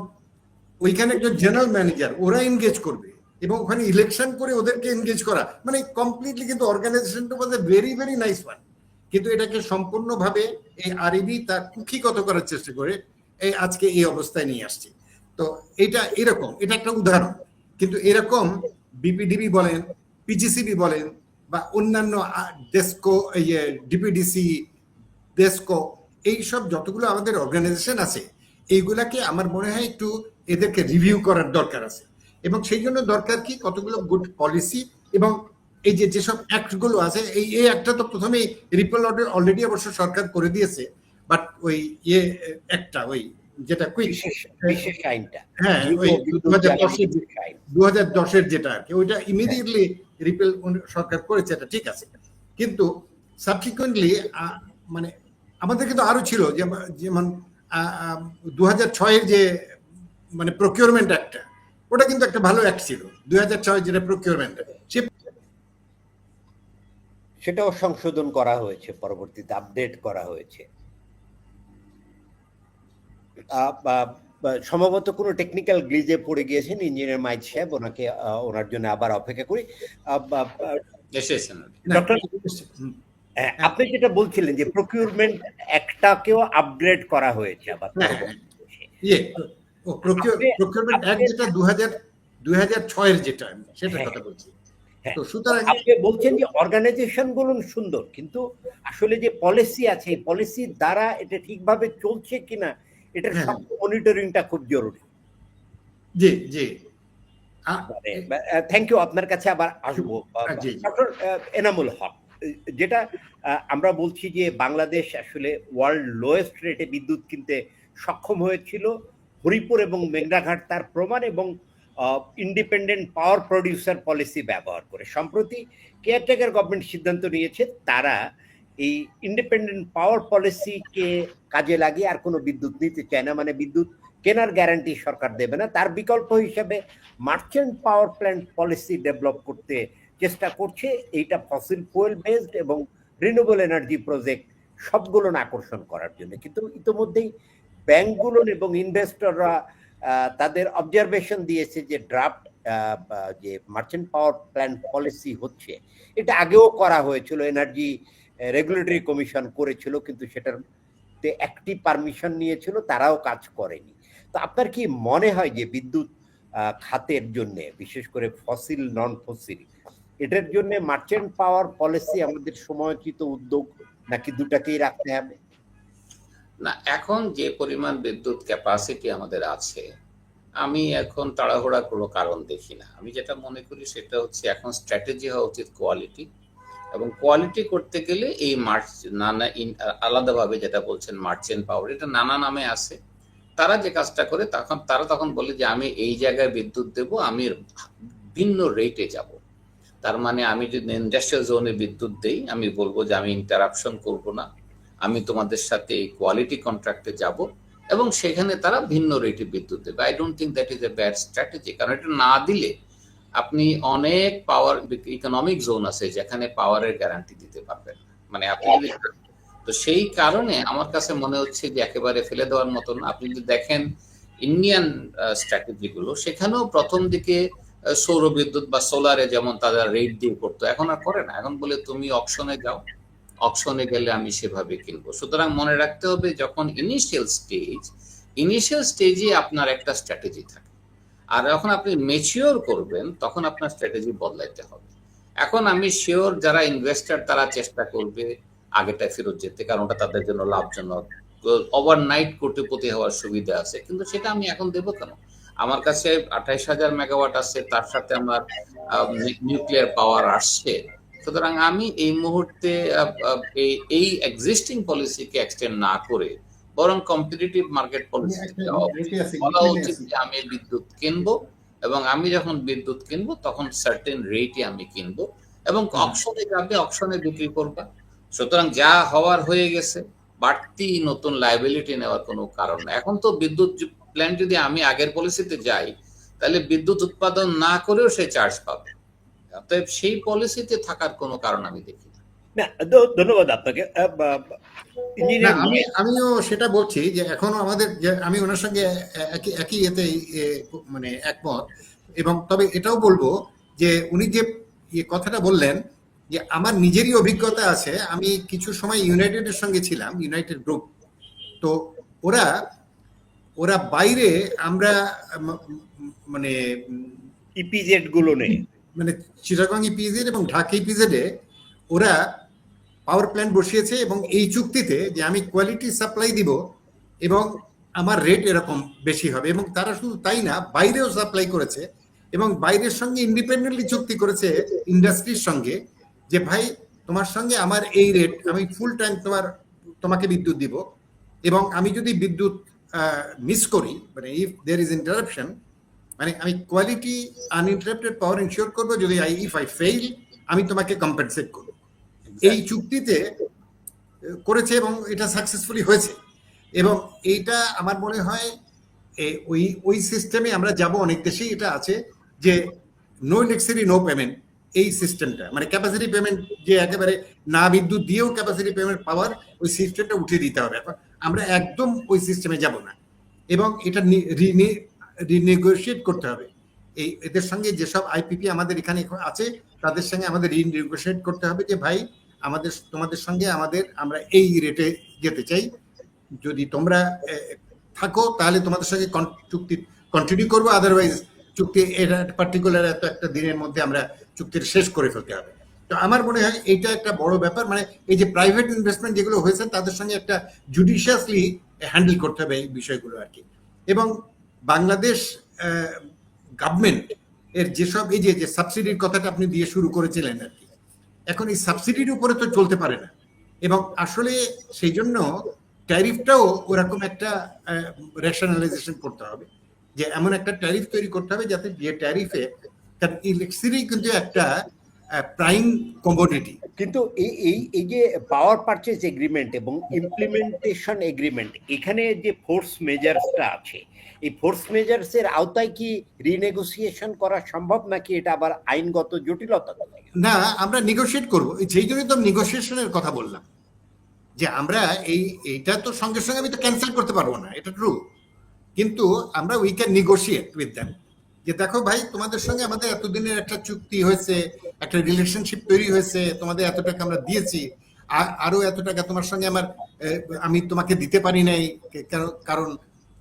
ওইখানে একজন জেনারেল ম্যানেজার ওরা এনগেজ করবে, এবং ওখানে ইলেকশন করে ওদেরকে এনগেজ করা, মানে কমপ্লিটলি কিন্তু অর্গানাইজেশনটা was a very very nice one. কিন্তু এটাকে সম্পূর্ণভাবে এই আরবি তার কুক্ষিগত করার চেষ্টা করে এই আজকে এই অবস্থায় নিয়ে আসছে। তো এটা এরকম, এটা একটা উদাহরণ। কিন্তু এরকম বিপিডিবি বলেন, পিজিসিবি বলেন, বা অন্যান্য ডেস্কো, ডিপিডিসি, ডেস্কো, এইসব যতগুলো আমাদের অর্গানাইজেশন আছে, এইগুলাকে আমার মনে হয় একটু এদেরকে রিভিউ করার দরকার আছে। এবং সেই জন্য দরকার কি কতগুলো গুড পলিসি, এবং এই যে যেসব অ্যাক্ট গুলো আছে, এই অ্যাক্টটা তো প্রথমেই রিপেল অর্ডার অলরেডি অবশ্য সরকার করে দিয়েছে, বাট ওই একটা ওই যেটা কুইক বিশেষ আইনটা, হ্যাঁ ওই 2010-এর যেটা আর কি, ওইটা ইমিডিয়েটলি রিপেল সরকার করেছে, এটা ঠিক আছে। কিন্তু সাবসিকুয়েন্টলি মানে আমাদের কিন্তু আরো ছিল, যেমন 2006-এর যে মানে প্রকিউরমেন্ট অ্যাক্টটা, ওটা কিন্তু একটা ভালো অ্যাক্ট ছিল, 2006 যেটা প্রকিউরমেন্ট, সেটাও সংশোধন করা হয়েছে, পরবর্তীতে আপডেট করা হয়েছে। সম্ভবত কোনো টেকনিক্যাল গ্লিজে পড়ে গিয়েছেন ইঞ্জিনিয়ার মাইদ সাহেব, ওনাকে ওনার জন্য আবার অপেক্ষা করি। ডক্টর, আপনি যেটা বলছিলেন যে প্রকিউরমেন্ট অ্যাক্টটাকেও আপগ্রেড করা হয়েছে আবার, প্রকিউরমেন্ট অ্যাক্ট যেটা 2006-এর যেটা, সেটা কথা বলছি। তো সুতরাং আপনি বলছেন যে অর্গানাইজেশন গুলো সুন্দর, কিন্তু আসলে যে পলিসি আছে, এই পলিসির দ্বারা এটা ঠিকভাবে চলছে কিনা, এটার মনিটরিংটা খুব জরুরি। জি জি, থ্যাংক ইউ। আপনার কাছে আবার আসবো ডক্টর এনামুল হক। যেটা আমরা বলছি যে বাংলাদেশ আসলে ওয়ার্ল্ড লোয়েস্ট রেটে বিদ্যুৎ কিনতে সক্ষম হয়েছিল, হরিপুর এবং মেঘনাঘাট তার প্রমাণ, এবং ইন্ডিপেন্ডেন্ট পাওয়ার প্রডিউসার পলিসি ব্যবহার করে। সম্প্রতি কেয়ারটেকার গভর্নমেন্ট সিদ্ধান্ত নিয়েছে তারা এই ইন্ডিপেন্ডেন্ট পাওয়ার পলিসিকে কাজে লাগিয়ে আর কোনো বিদ্যুৎ নিতে চায় না, মানে বিদ্যুৎ কেনার গ্যারান্টি সরকার দেবে না, তার বিকল্প হিসেবে merchant power plant policy develop করতে চেষ্টা করছে। এইটা ফসিল ফুয়েল বেসড এবং রিনিউয়েবল এনার্জি প্রজেক্ট সবগুলো আকর্ষণ করার জন্য। কিন্তু ইতিমধ্যেই ব্যাংকগুলো এবং ইনভেস্টররা তাদের অবজারভেশন দিয়েছে যে ড্রাফট যে মার্চেন্ট পাওয়ার প্ল্যান্ট পলিসি হচ্ছে, এটা আগেও করা হয়েছিল, এনার্জি রেগুলেটরি কমিশন করেছিল, কিন্তু সেটার একটি পারমিশন নিয়েছিল, তারাও কাজ করেনি। তো আপনার কি মনে হয় যে বিদ্যুৎ খাতের জন্য, বিশেষ করে ফসিল নন ফসিল, এটার জন্য মার্চেন্ট পাওয়ার পলিসি আমাদের সময়োচিত উদ্যোগ, নাকি দুটাকেই রাখতে হবে? না, এখন যে পরিমাণ বিদ্যুৎ ক্যাপাসিটি আমাদের আছে, আমি এখন তাড়াহুড়া কোনো কারণ দেখি না। আমি যেটা মনে করি সেটা হচ্ছে এখন স্ট্র্যাটেজি হওয়া উচিত কোয়ালিটি, এবং কোয়ালিটি করতে গেলে এই নানা আলাদাভাবে যেটা বলছেন মার্চেন্ট পাওয়ার, এটা নানা নামে আছে। তারা যে কাজটা করে তারা তখন বলে যে আমি এই জায়গায় বিদ্যুৎ দেব, আমি ভিন্ন রেটে যাব। তার মানে আমি যদি ইন্ডাস্ট্রিয়াল জোনে বিদ্যুৎ দেই, আমি বলবো যে আমি ইন্টারাপশন করব না, আমি তোমাদের সাথে এই কোয়ালিটি কন্ট্রাক্টে যাব, এবং সেখানে তারা ভিন্ন রেটে বিদ্যুৎ দেবে। I don't think that is a bad strategy, কারণ এটা না দিলে আপনি অনেক পাওয়ার ইকোনমিক জোন আছে যেখানে পাওয়ারের গ্যারান্টি দিতে পারবেন, মানে আপনি। তো সেই কারণে আমার কাছে মনে হচ্ছে যে একেবারে ফেলে দেওয়ার মতো না। আপনি যদি দেখেন ইন্ডিয়ান স্ট্র্যাটেজি গুলো, সেখানেও প্রথম দিকে সৌর বিদ্যুৎ বা সোলারে যেমন তারা রেট দিয়ে করতো, এখন আর করে না। এখন বলে তুমি অকশনে যাও, অকশনে গেলে আমি সেভাবে কিনবো। সুতরাং মনে রাখতে হবে, যখন ইনিশিয়াল স্টেজ ইনিশিয়াল স্টেজে আপনার একটা স্ট্র্যাটেজি থাকে, আর যখন আপনি ম্যাচিওর করবেন তখন আপনার স্ট্র্যাটেজি বদলাইতে হবে। এখন আমি শিওর যারা ইনভেস্টর তারা চেষ্টা করবে আগেটা ফেরত যেতে, কারণ ওটা তাদের জন্য লাভজনক, ওভারনাইট কোটিপতি হওয়ার সুবিধা আছে। কিন্তু সেটা আমি এখন দেবো কেন? আমার কাছে 28,000 মেগাওয়াট আছে, তার সাথে আমার নিউক্লিয়ার পাওয়ার আসছে। সুতরাং আমি এই মুহূর্তে এই এক্সিস্টিং পলিসিকে এক্সটেন্ড না করে বরং কম্পিটিটিভ মার্কেট পলিসি বলা উচিত যে আমি বিদ্যুৎ কিনবো, এবং আমি যখন বিদ্যুৎ কিনবো তখন সার্টেন রেটে আমি কিনবো, এবং অকশনে যাবে, অকশনে বিক্রি করবা। সুতরাং যা হওয়ার হয়ে গেছে, বাড়তি নতুন লাইবিলিটি নেওয়ার কোনো কারণ না। এখন তো বিদ্যুৎ প্ল্যান্ট যদি আমি আগের পলিসিতে যাই, তাহলে বিদ্যুৎ উৎপাদন না করেও সে চার্জ পাবে। অতএব সেই পলিসিতে থাকার কোনো কারণ আমি দেখি না। না, ধন্যবাদ আপনাকে। ইঞ্জিনিয়ার আমিও সেটা বলছি যে এখনো আমাদের যে আমি ওনার সঙ্গে একই এতে মানে একমত, এবং তবে এটাও বলবো যে উনি যে কথাটা বললেন যে আমার নিজেরই অভিজ্ঞতা আছে। আমি কিছু সময় ইউনাইটেডের সঙ্গে ছিলাম, ইউনাইটেড গ্রুপ। তো ওরা ওরা বাইরে আমরা মানে ইপিজেড গুলো নেই, মানে চিটাগং ইপিজেড এবং ঢাকা ইপিজেডে ওরা পাওয়ার প্ল্যান্ট বসিয়েছে, এবং এই চুক্তিতে যে আমি কোয়ালিটি সাপ্লাই দিব এবং আমার রেট এরকম বেশি হবে। এবং তারা শুধু তাই না, বাইরেও সাপ্লাই করেছে, এবং বাইরের সঙ্গে ইন্ডিপেন্ডেন্টলি চুক্তি করেছে ইন্ডাস্ট্রির সঙ্গে যে ভাই তোমার সঙ্গে আমার এই রেট, আমি ফুল টাইম তোমাকে বিদ্যুৎ দিব, এবং আমি যদি বিদ্যুৎ মিস করি, মানে ইফ দেয়ার ইজ ইন্টারাপশন, মানে আমি কোয়ালিটি আনইন্টারাপ্টেড পাওয়ার ইনশিওর করবো। যদি ইফ আই ফেইল, আমি তোমাকে কম্পেনসেট করবো। এই চুক্তিতে করেছে এবং এটা সাকসেসফুলি হয়েছে। এবং এইটা আমার মনে হয় ওই সিস্টেমে আমরা যাব। অনেক দেশেই এটা আছে যে নো ইলেকট্রিসিটি নো পেমেন্ট, এই সিস্টেমটা মানে ক্যাপাসিটি পেমেন্ট, যে একেবারে না বিদ্যুৎ দিয়েও ক্যাপাসিটি পেমেন্ট পাওয়ার ওই সিস্টেমটা উঠিয়ে দিতে হবে। এখন আমরা একদম ওই সিস্টেমে যাব না, এবং এটা রিনেগোশিয়েট করতে হবে। এদের সঙ্গে যেসব আইপিপি আমাদের এখানে আছে তাদের সঙ্গে আমাদের রিনেগোশিয়েট করতে হবে যে ভাই তোমাদের সঙ্গে আমরা এই রেটে যেতে চাই, যদি তোমরা থাকো তাহলে তোমাদের সঙ্গে চুক্তি কন্টিনিউ করবো, আদারওয়াইজ চুক্তি এটা পার্টিকুলার একটা দিনের মধ্যে আমরা চুক্তির শেষ করে ফেলতে হবে। তো আমার মনে হয় এইটা একটা বড় ব্যাপার, মানে এই যে প্রাইভেট ইনভেস্টমেন্ট যেগুলো হয়েছে তাদের সঙ্গে একটা জুডিশিয়াসলি হ্যান্ডেল করতে হবে এই বিষয়গুলো আর কি। এবং বাংলাদেশ গভর্নমেন্ট এর যেসব এই যে সাবসিডির কথাটা আপনি দিয়ে শুরু করেছিলেন আর কি, এখন এই সাবসিডির উপরে তো চলতে পারে না, এবং আসলে সেই জন্য ট্যারিফটাও ওরকম একটা রেশনালাইজেশন করতে হবে, যে এমন একটা ট্যারিফ তৈরি করতে হবে যাতে যে ট্যারিফে, কারণ ইলেকট্রিসিটি কিন্তু একটা প্রাইম কমোডিটি। কিন্তু এই যে পাওয়ার পারচেজ এগ্রিমেন্ট এবং ইমপ্লিমেন্টেশন এগ্রিমেন্ট, এখানে যে ফোর্স মেজার্সটা আছে, এই ফোর্স মেজার্স এর আওতায় কি রিনেগোসিয়েশন করা সম্ভব, নাকি এটা আবার আইনগত জটিলতা? না, আমরা নেগোশিয়েট করব, সেই জন্যই তো নেগোসিয়েশনের কথা বললাম, যে আমরা এইটা তো সঙ্গে সঙ্গে আমি তো ক্যান্সেল করতে পারবো না, এটা ট্রু, কিন্তু আমরা we can negotiate with them যে দেখো ভাই তোমাদের সঙ্গে আমাদের এতদিনের একটা চুক্তি হয়েছে, একটা রিলেশনশিপ তৈরি হয়েছে, তোমাদের এত টাকা আমরা দিয়েছি, আরো এত টাকা তোমার সঙ্গে আমি তোমাকে দিতে পারি নাই, কারণ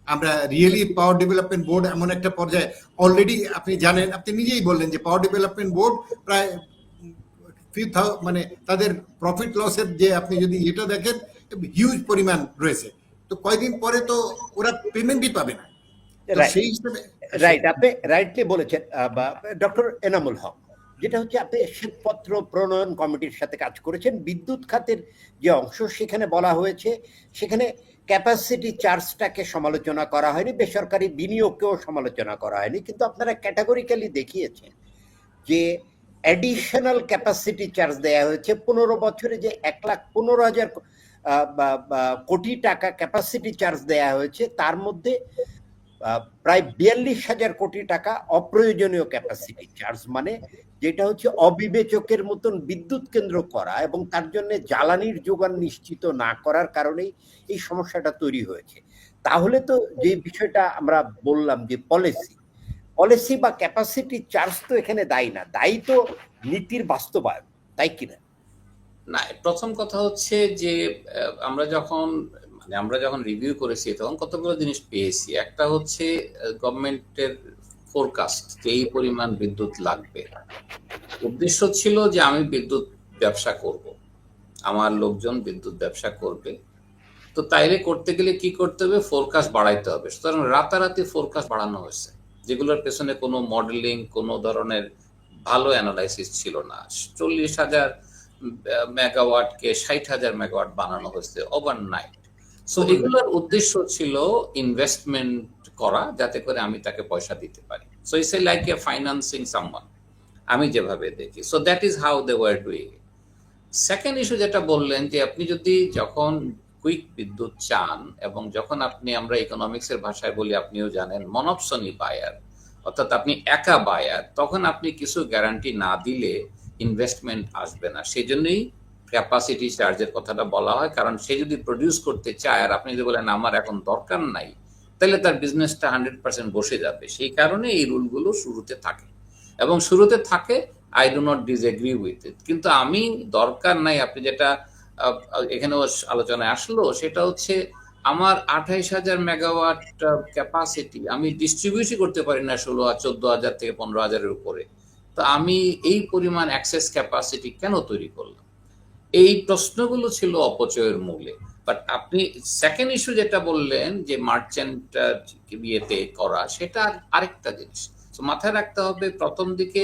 আমরা রিয়েলি পাওয়ার ডেভেলপমেন্ট বোর্ড এমন একটা পর্যায়ে অলরেডি, আপনি জানেন, আপনি নিজেই বললেন যে পাওয়ার ডেভেলপমেন্ট বোর্ড প্রায় মানে তাদের প্রফিট লসের যে আপনি যদি এটা দেখেন হিউজ পরিমাণ রয়েছে, তো কয়েকদিন পরে তো ওরা পেমেন্টই পাবে না। সেই হিসেবে রাইট, আপনি রাইটলি বলেছেন ডক্টর এনামুল হক। যেটা হচ্ছে আপনি শ্বেতপত্র প্রণয়ন কমিটির সাথে কাজ করেছেন, বিদ্যুৎ খাতের যে অংশ সেখানে বলা হয়েছে, সেখানে ক্যাপাসিটি চার্জটাকে সমালোচনা করা হয়নি, বেসরকারি বিনিয়োগকেও সমালোচনা করা হয়নি, কিন্তু আপনারা ক্যাটাগরিক্যালি দেখিয়েছেন যে অ্যাডিশনাল ক্যাপাসিটি চার্জ দেয়া হয়েছে 15 বছরে, যে 1,15,000 কোটি টাকা ক্যাপাসিটি চার্জ দেয়া হয়েছে, তার মধ্যে প্রায় 42,000 কোটি টাকা অপ্রয়োজনীয় ক্যাপাসিটি চার্জ, মানে যেটা হচ্ছে অবিবেচকের মতন বিদ্যুৎ কেন্দ্র করা এবং তার জন্য জ্বালানির যোগান নিশ্চিত না করার কারণেই এই সমস্যাটা তৈরি হয়েছে। তাহলে তো যে বিষয়টা আমরা বললাম যে পলিসি বা ক্যাপাসিটি চার্জ তো এখানে দায়ী না, দায়ী তো নীতির বাস্তবায়ন, তাই কিনা? না, প্রথম কথা হচ্ছে যে আমরা যখন মানে আমরা যখন রিভিউ করেছি তখন কতগুলো জিনিস পেয়েছি। একটা হচ্ছে গভর্নমেন্টের ফোরকাস্ট যে এই পরিমাণ বিদ্যুৎ লাগবে। উদ্দেশ্য ছিল যে আমি বিদ্যুৎ ব্যবসা করব, আমার লোকজন বিদ্যুৎ ব্যবসা করবে, তো তাইলে করতে গেলে কি করতে হবে, ফোরকাস্ট বাড়াইতে হবে। সুতরাং রাতারাতি ফোরকাস্ট বাড়ানো হয়েছে, যেগুলোর পেছনে কোনো মডেলিং, কোনো ধরনের ভালো অ্যানালাইসিস ছিল না। 40,000 মেগাওয়াটকে 60,000 মেগাওয়াট বানানো হয়েছে ওভারনাইট। সো এগুলোর উদ্দেশ্য ছিল ইনভেস্টমেন্ট করা, যাতে করে আমি তাকে পয়সা দিতে পারি। So it's like a financing someone, আমি যেভাবে দেখি। So that is how they were doing it. Second issue যেটা বললেন যে আপনি যদি যখন কুইক বিদ্যুৎ চান, এবং যখন আপনি, আমরা ইকোনমিক্সের ভাষায় বলি, আপনিও জানেন, মনোপসনি বায়ার, অর্থাৎ আপনি একা বায়ার, তখন আপনি কিছু গ্যারান্টি না দিলে ইনভেস্টমেন্ট আসবে না। সেই জন্যই ক্যাপাসিটি চার্জের কথাটা বলা হয়, কারণ সে যদি প্রডিউস করতে চায় আর আপনি যদি বলেন আমার এখন দরকার নাই, তাহলে তার বিজনেসটা 100% বসে যাবে। সেই কারণে এই রুলগুলো শুরুতে থাকে, এবং শুরুতে থাকে, I do not disagree with it. কিন্তু আমি দরকার নাই, আপনি যেটা এখানেও আলোচনায় আসলো, সেটা হচ্ছে আমার 28,000 মেগাওয়াট ক্যাপাসিটি আমি ডিস্ট্রিবিউটই করতে পারি না 14,000 থেকে 15,000-এর উপরে, তো আমি এই পরিমাণ অ্যাক্সেস ক্যাপাসিটি কেন তৈরি করলাম? এই প্রশ্নগুলো ছিল অপচয়ের মূলে। বাট আপনি সেকেন্ড ইস্যু যেটা বললেন যে মার্চেন্ট বিয়েতে করা, সেটা আরেকটা জিনিস। তো মাথায় রাখতে হবে, প্রথম দিকে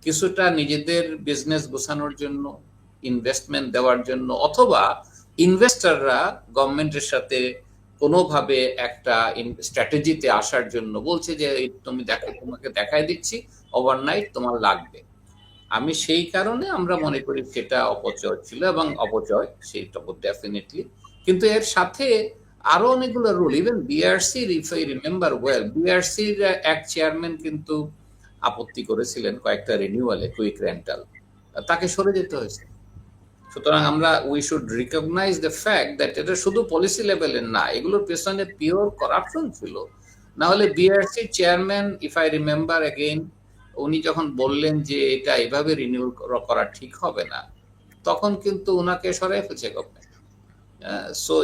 কিছুটা নিজেদের বিজনেস গোছানোর জন্য, ইনভেস্টমেন্ট দেওয়ার জন্য, অথবা ইনভেস্টররা গভর্নমেন্টের সাথে কোনোভাবে একটা স্ট্র্যাটেজিতে আসার জন্য বলছে যে তুমি দেখো, তোমাকে দেখাই দিচ্ছি, ওভারনাইট তোমার লাগবে। আমি সেই কারণে আমরা মনে করি সেটা অপচয় ছিল, এবং অপচয় সেইটা ডেফিনেটলি। কিন্তু এর সাথে আরো অনেকগুলো rule, even BRC, if I remember well, বিআরসির এক চেয়ারম্যান কিন্তু আপত্তি করেছিলেন কয়েকটা রিনিউয়ালে, কুইক রেন্টাল, তাকে সরে যেতে হয়েছে। সুতরাং আমরা we should recognize the fact that এটা শুধু পলিসি লেভেলের না, এগুলোর পেছনে পিওর করাপশন ছিল। না হলে BRC chairman, if I remember again, উনি যখন বললেন যে এটা এভাবে রিনিউ করা ঠিক হবে না, তখন কিন্তু ওনাকে সরাই ফেলছে গভর্নমেন্ট। সো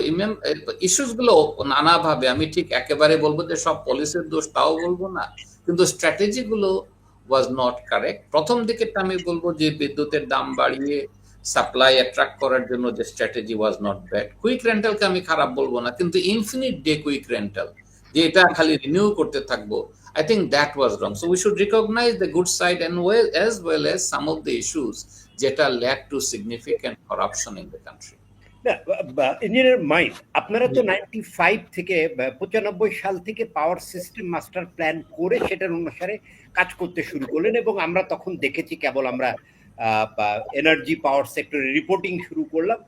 ইস্যুস গুলো নানাভাবে, আমি ঠিক একেবারে বলবো যে সব পলিসির দোষ তাও বলবো না, কিন্তু স্ট্র্যাটেজি গুলো ওয়াজ নট কারেক্ট। প্রথম দিকেরটা আমি বলবো যে বিদ্যুতের দাম বাড়িয়ে সাপ্লাই অ্যাট্রাক্ট করার জন্য যে strategy was not bad. Quick রেন্টালকে আমি খারাপ বলবো না, কিন্তু ইনফিনিট ডে কুইক রেন্টাল, যে এটা খালি রিনিউ করতে থাকবো, I think that was wrong. So we should recognize the good side and as well as some of the issues that led to significant corruption in the country. Engineer mind, আপনারা তো 95 থেকে 95 সাল থেকে power system master plan করে সেটার অনুসারে কাজ করতে শুরু করলেন, এবং আমরা তখন দেখেছি, কেবল আমরা এনার্জি পাওয়ার সেক্টরে রিপোর্টিং শুরু করলাম।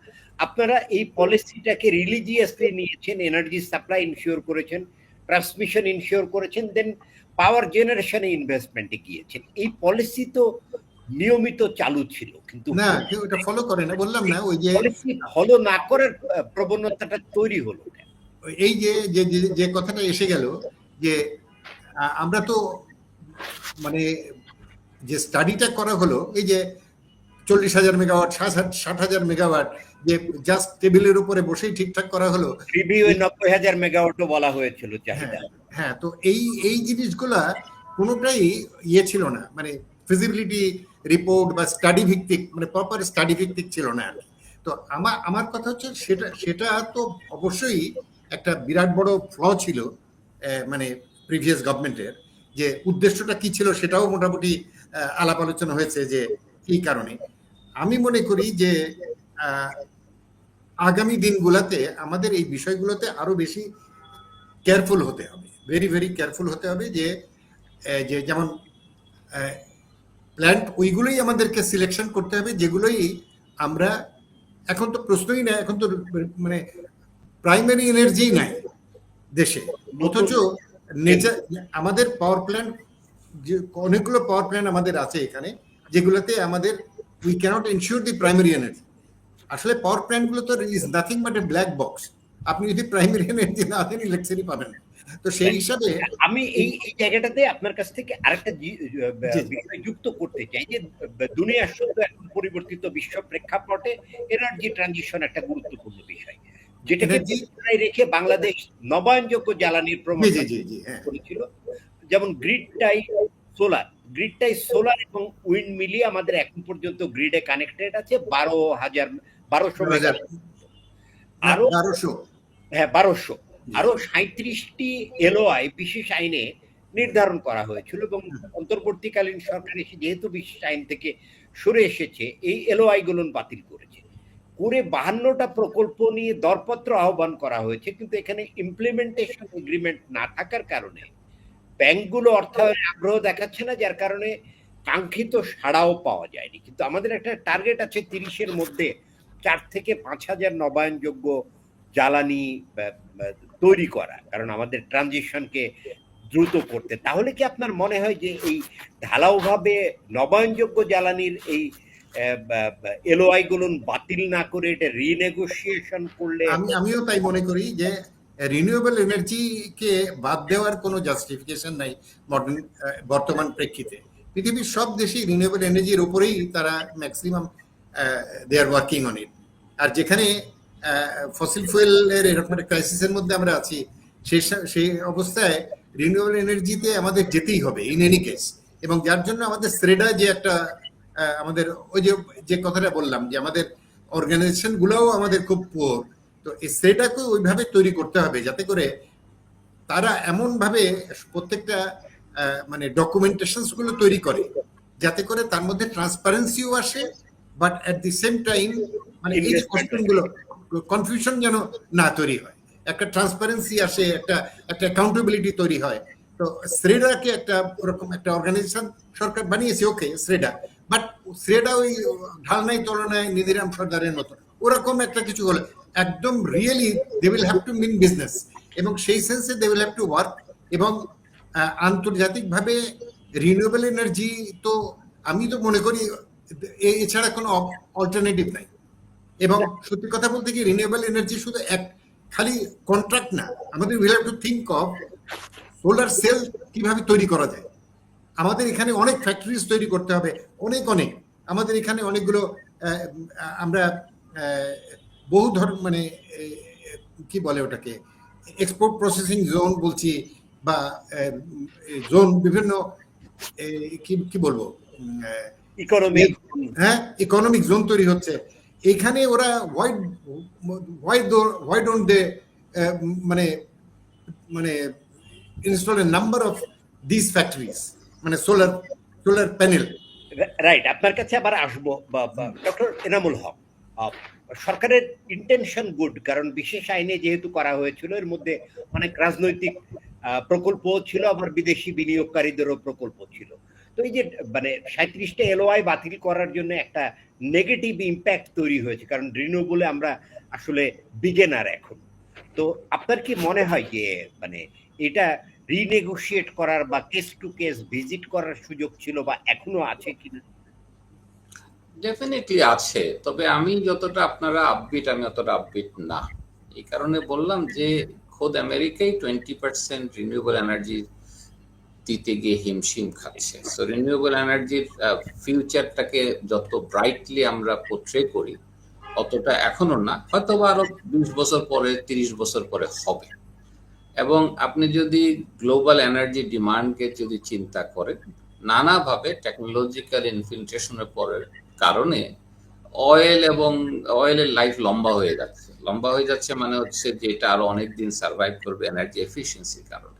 আপনারা এই পলিসিটাকে রিলিজিয়াসলি নিয়েছেন, এনার্জি সাপ্লাই ইনশিওর করেছেন, ট্রান্সমিশন ইনশিওর করেছেন, দেন পাওয়ার জেনারেশনে ইনভেস্টমেন্টে গিয়েছেন। এই পলিসি তো নিয়মিত চালু ছিল, কিন্তু না, কেউ এটা ফলো করে না, বললাম না, ওই যে পলিসি ফলো না করার প্রবণতাটা তৈরি হলো। এই যে যে কথাটা এসে গেল যে আমরা তো মানে যে স্টাডিটা করা হলো, এই যে 40,000 মেগাওয়াট, 60,000 মেগাওয়াট, যে জাস্ট টেবিলের উপরে বসেই ঠিকঠাক করা হলো। রিভিউ 90,000 মেগাওয়াটও বলা হয়েছিল চাহিদা। হ্যাঁ, তো এই জিনিসগুলা কোনোটাই ইয়ে ছিল না, মানে ফিজিবিলিটি রিপোর্ট বা স্টাডি ভিত্তিক, মানে প্রপার স্টাডি ভিত্তিক ছিল না। তো আমার কথা হচ্ছে সেটা তো অবশ্যই একটা বিরাট বড় ফ্ল ছিল, মানে প্রিভিয়াস গভর্নমেন্টের। যে উদ্দেশ্যটা কি ছিল সেটাও মোটামুটি আলাপ আলোচনা হয়েছে যে এই কারণে। আমি মনে করি যে আগামী দিনগুলোতে আমাদের এই বিষয়গুলোতে আরো বেশি কেয়ারফুল হতে হবে, ভেরি ভেরি কেয়ারফুল হতে হবে। যে যেমন প্ল্যান্ট, ওইগুলোই আমাদেরকে সিলেকশন করতে হবে যেগুলোই আমরা, এখন তো প্রশ্নই না, এখন তো মানে প্রাইমারি এনার্জি নাই দেশে, অথচ নেচার আমাদের পাওয়ার প্ল্যান্ট, যে অনেকগুলো পাওয়ার প্ল্যান্ট আমাদের আছে এখানে, যেগুলোতে আমাদের we can't ensure the primary energy. আসলে পাওয়ার প্ল্যান্ট গুলো তো is nothing but a black box. আপনি যদি প্রাইমারি এনার্জি না দেন, ইলেকট্রিসিটি পাবেন। তো সেই হিসাবে আমি এই জায়গাটাতে আপনার কাছ থেকে আরেকটা বিষয় যুক্ত করতে চাই, যে দুনিয়ার শুধু এখন পরিবর্তিত বিশ্ব প্রেক্ষাপটে এনার্জি ট্রানজিশন একটা গুরুত্বপূর্ণ বিষয়। যেটাকে এনার্জি, বিবেচনায় রেখে বাংলাদেশ নবায়নযোগ্য জ্বালানির জি প্রমোশন জি জি জি, হ্যাঁ, করেছিল। যেমন গ্রিড টাই সোলার এবং উইন্ড মিলিয়ে আমাদের এখন পর্যন্ত গ্রিডে কানেক্টেড আছে 12,000 12,000 মেগাওয়াট। না আরো 1200, হ্যাঁ 1200, আরো 37টি এলওআই বিশেষ আইনে নির্ধারণ করা হয়েছিল এবং অন্তর্বর্তীকালীন সরকার এসে যেহেতু বিশেষ আইন থেকে সরে এসেছে এই এলওআই গুলো বাতিল করেছে, করে 52টা প্রকল্প নিয়ে দরপত্র আহ্বান করা হয়েছে, কিন্তু এখানে ইমপ্লিমেন্টেশন এগ্রিমেন্ট না থাকার কারণে ব্যাংকগুলো অর্থায়নে আগ্রহ দেখাচ্ছে না, যার কারণে কাঙ্ক্ষিত সাড়াও পাওয়া যায়নি। কিন্তু আমাদের একটা টার্গেট আছে 30-এর মধ্যে 4 থেকে 5,000 নবায়নযোগ্য জ্বালানি তৈরি করা, কারণ আমাদের ট্রানজিশনকে দ্রুত করতে। তাহলে কি আপনার মনে হয় যে এই ঢালাওভাবে নবায়নযোগ্য জ্বালানির এই এলওআই গুলো বাতিল না করে এটা রিনেগোসিয়েশন করলে? আমিও তাই মনে করি যে রিনিউয়েবল এনার্জিকে বাদ দেওয়ার কোনো জাস্টিফিকেশন নাই বর্তমান প্রেক্ষিতে। পৃথিবীর সব দেশই রিনিউয়েবল এনার্জির উপরেই তারা maximum they are working on it. আর যেখানে ফসিল ফুয়েলের এরকম একটা ক্রাইসিসের মধ্যে আমরা আছি, সেই অবস্থায় রিনিউয়েবল এনার্জিতে আমাদের যেতেই হবে ইন এনি কেস। এবং যার জন্য আমাদের স্রেডা যে একটা আমাদের ওই যে কথাটা বললাম যে আমাদের অর্গানাইজেশন গুলোও আমাদের খুব পুয়ার, তো সেটাকে ওইভাবে তৈরি করতে হবে যাতে করে তারা এমন ভাবে প্রত্যেকটা মানে ডকুমেন্টেশনস গুলো তৈরি করে যাতে করে তার মধ্যে ট্রান্সপারেন্সিও আসে, but at the same time মানে এই কোশ্চেন গুলো কনফিউশন যেন না তৈরি হয়, একটা ট্রান্সপারেন্সি আসে, একটা অ্যাকাউন্টেবিলিটি তৈরি হয়। তো স্রেডাকে একটা ওরকম একটা অর্গানাইজেশন সরকার বানিয়েছে, ওকে স্রেডা, বাট স্রেডা ওই ঢালনাই তলনায় নিধিরাম সর্দারের মতো ওরকম একটা কিছু হলো একদম really they will have to mean business, এবং সেই সেন্সে they will have to work. এবং আন্তর্জাতিকভাবে রিনিউয়েবল এনার্জি তো আমি তো মনে করি এছাড়া কোনো অল্টারনেটিভ নাই। এবং সত্যি কথা বলতে কি রিনিউয়েবল এনার্জি শুধু এক খালি কন্ট্রাক্ট না, আমাদের will have to think of solar cell কিভাবে তৈরি করা যায়। আমাদের এখানে অনেক ফ্যাক্টরিজ তৈরি করতে হবে, অনেক আমাদের এখানে অনেকগুলো আমরা বহু মানে কি বলে ওটাকে এক্সপোর্ট প্রসেসিং জোন বলছি, বা জোন বিভিন্ন কি বলবো ইকোনমিক জোন তৈরি হচ্ছে এখানে। ওরা why don't they মানে মানে install a number of these factories, মানে সোলার প্যানেল। রাইট, আপনার কাছে আবার আসবো ডক্টর এনামুল হক। সরকারের ইন্টেনশন গুড, কারণ বিশেষ আইনে যেহেতু করা হয়েছিল এর মধ্যে অনেক রাজনৈতিক প্রকল্প ছিল, আবার বিদেশি বিনিয়োগকারীদেরও প্রকল্প ছিল। তো এই যে মানে 37টা এলওআই বাতিল করার জন্য একটা নেগেটিভ ইম্প্যাক্ট তৈরি হয়েছে, কারণ রিনিউয়েবলে আমরা আসলে বিগিনার এখন। তো আপনার কি মনে হয় যে মানে এটা রিনেগোশিয়েট করার বা কেস টু কেস ভিজিট করার সুযোগ ছিল বা এখনো আছে কিনা? ডেফিনেটলি আছে, তবে আমি যতটা আপনারা আপবিট আমি অতটা আপবিট না। এই কারণে বললাম যে খোদ আমেরিকাই 20% রিনিউয়েবল এনার্জি দিতে গিয়ে হিমশিম খাচ্ছে। সো রিনিউয়েবল এনার্জির ফিউচারটাকে যত ব্রাইটলি আমরা পোট্রে করি অতটা এখনো না, হয়তো আরো 20 বছর পরে 30 বছর পরে হবে। এবং আপনি যদি গ্লোবাল এনার্জি ডিমান্ডকে যদি চিন্তা করেন, নানাভাবে টেকনোলজিক্যাল ইনফিল্ট্রেশনের পরের কারণে অয়েলের লাইফ লম্বা হয়ে যাচ্ছে মানে হচ্ছে যে এটা আরো অনেকদিন সার্ভাইভ করবে এনার্জি এফিসিয়েন্সির কারণে।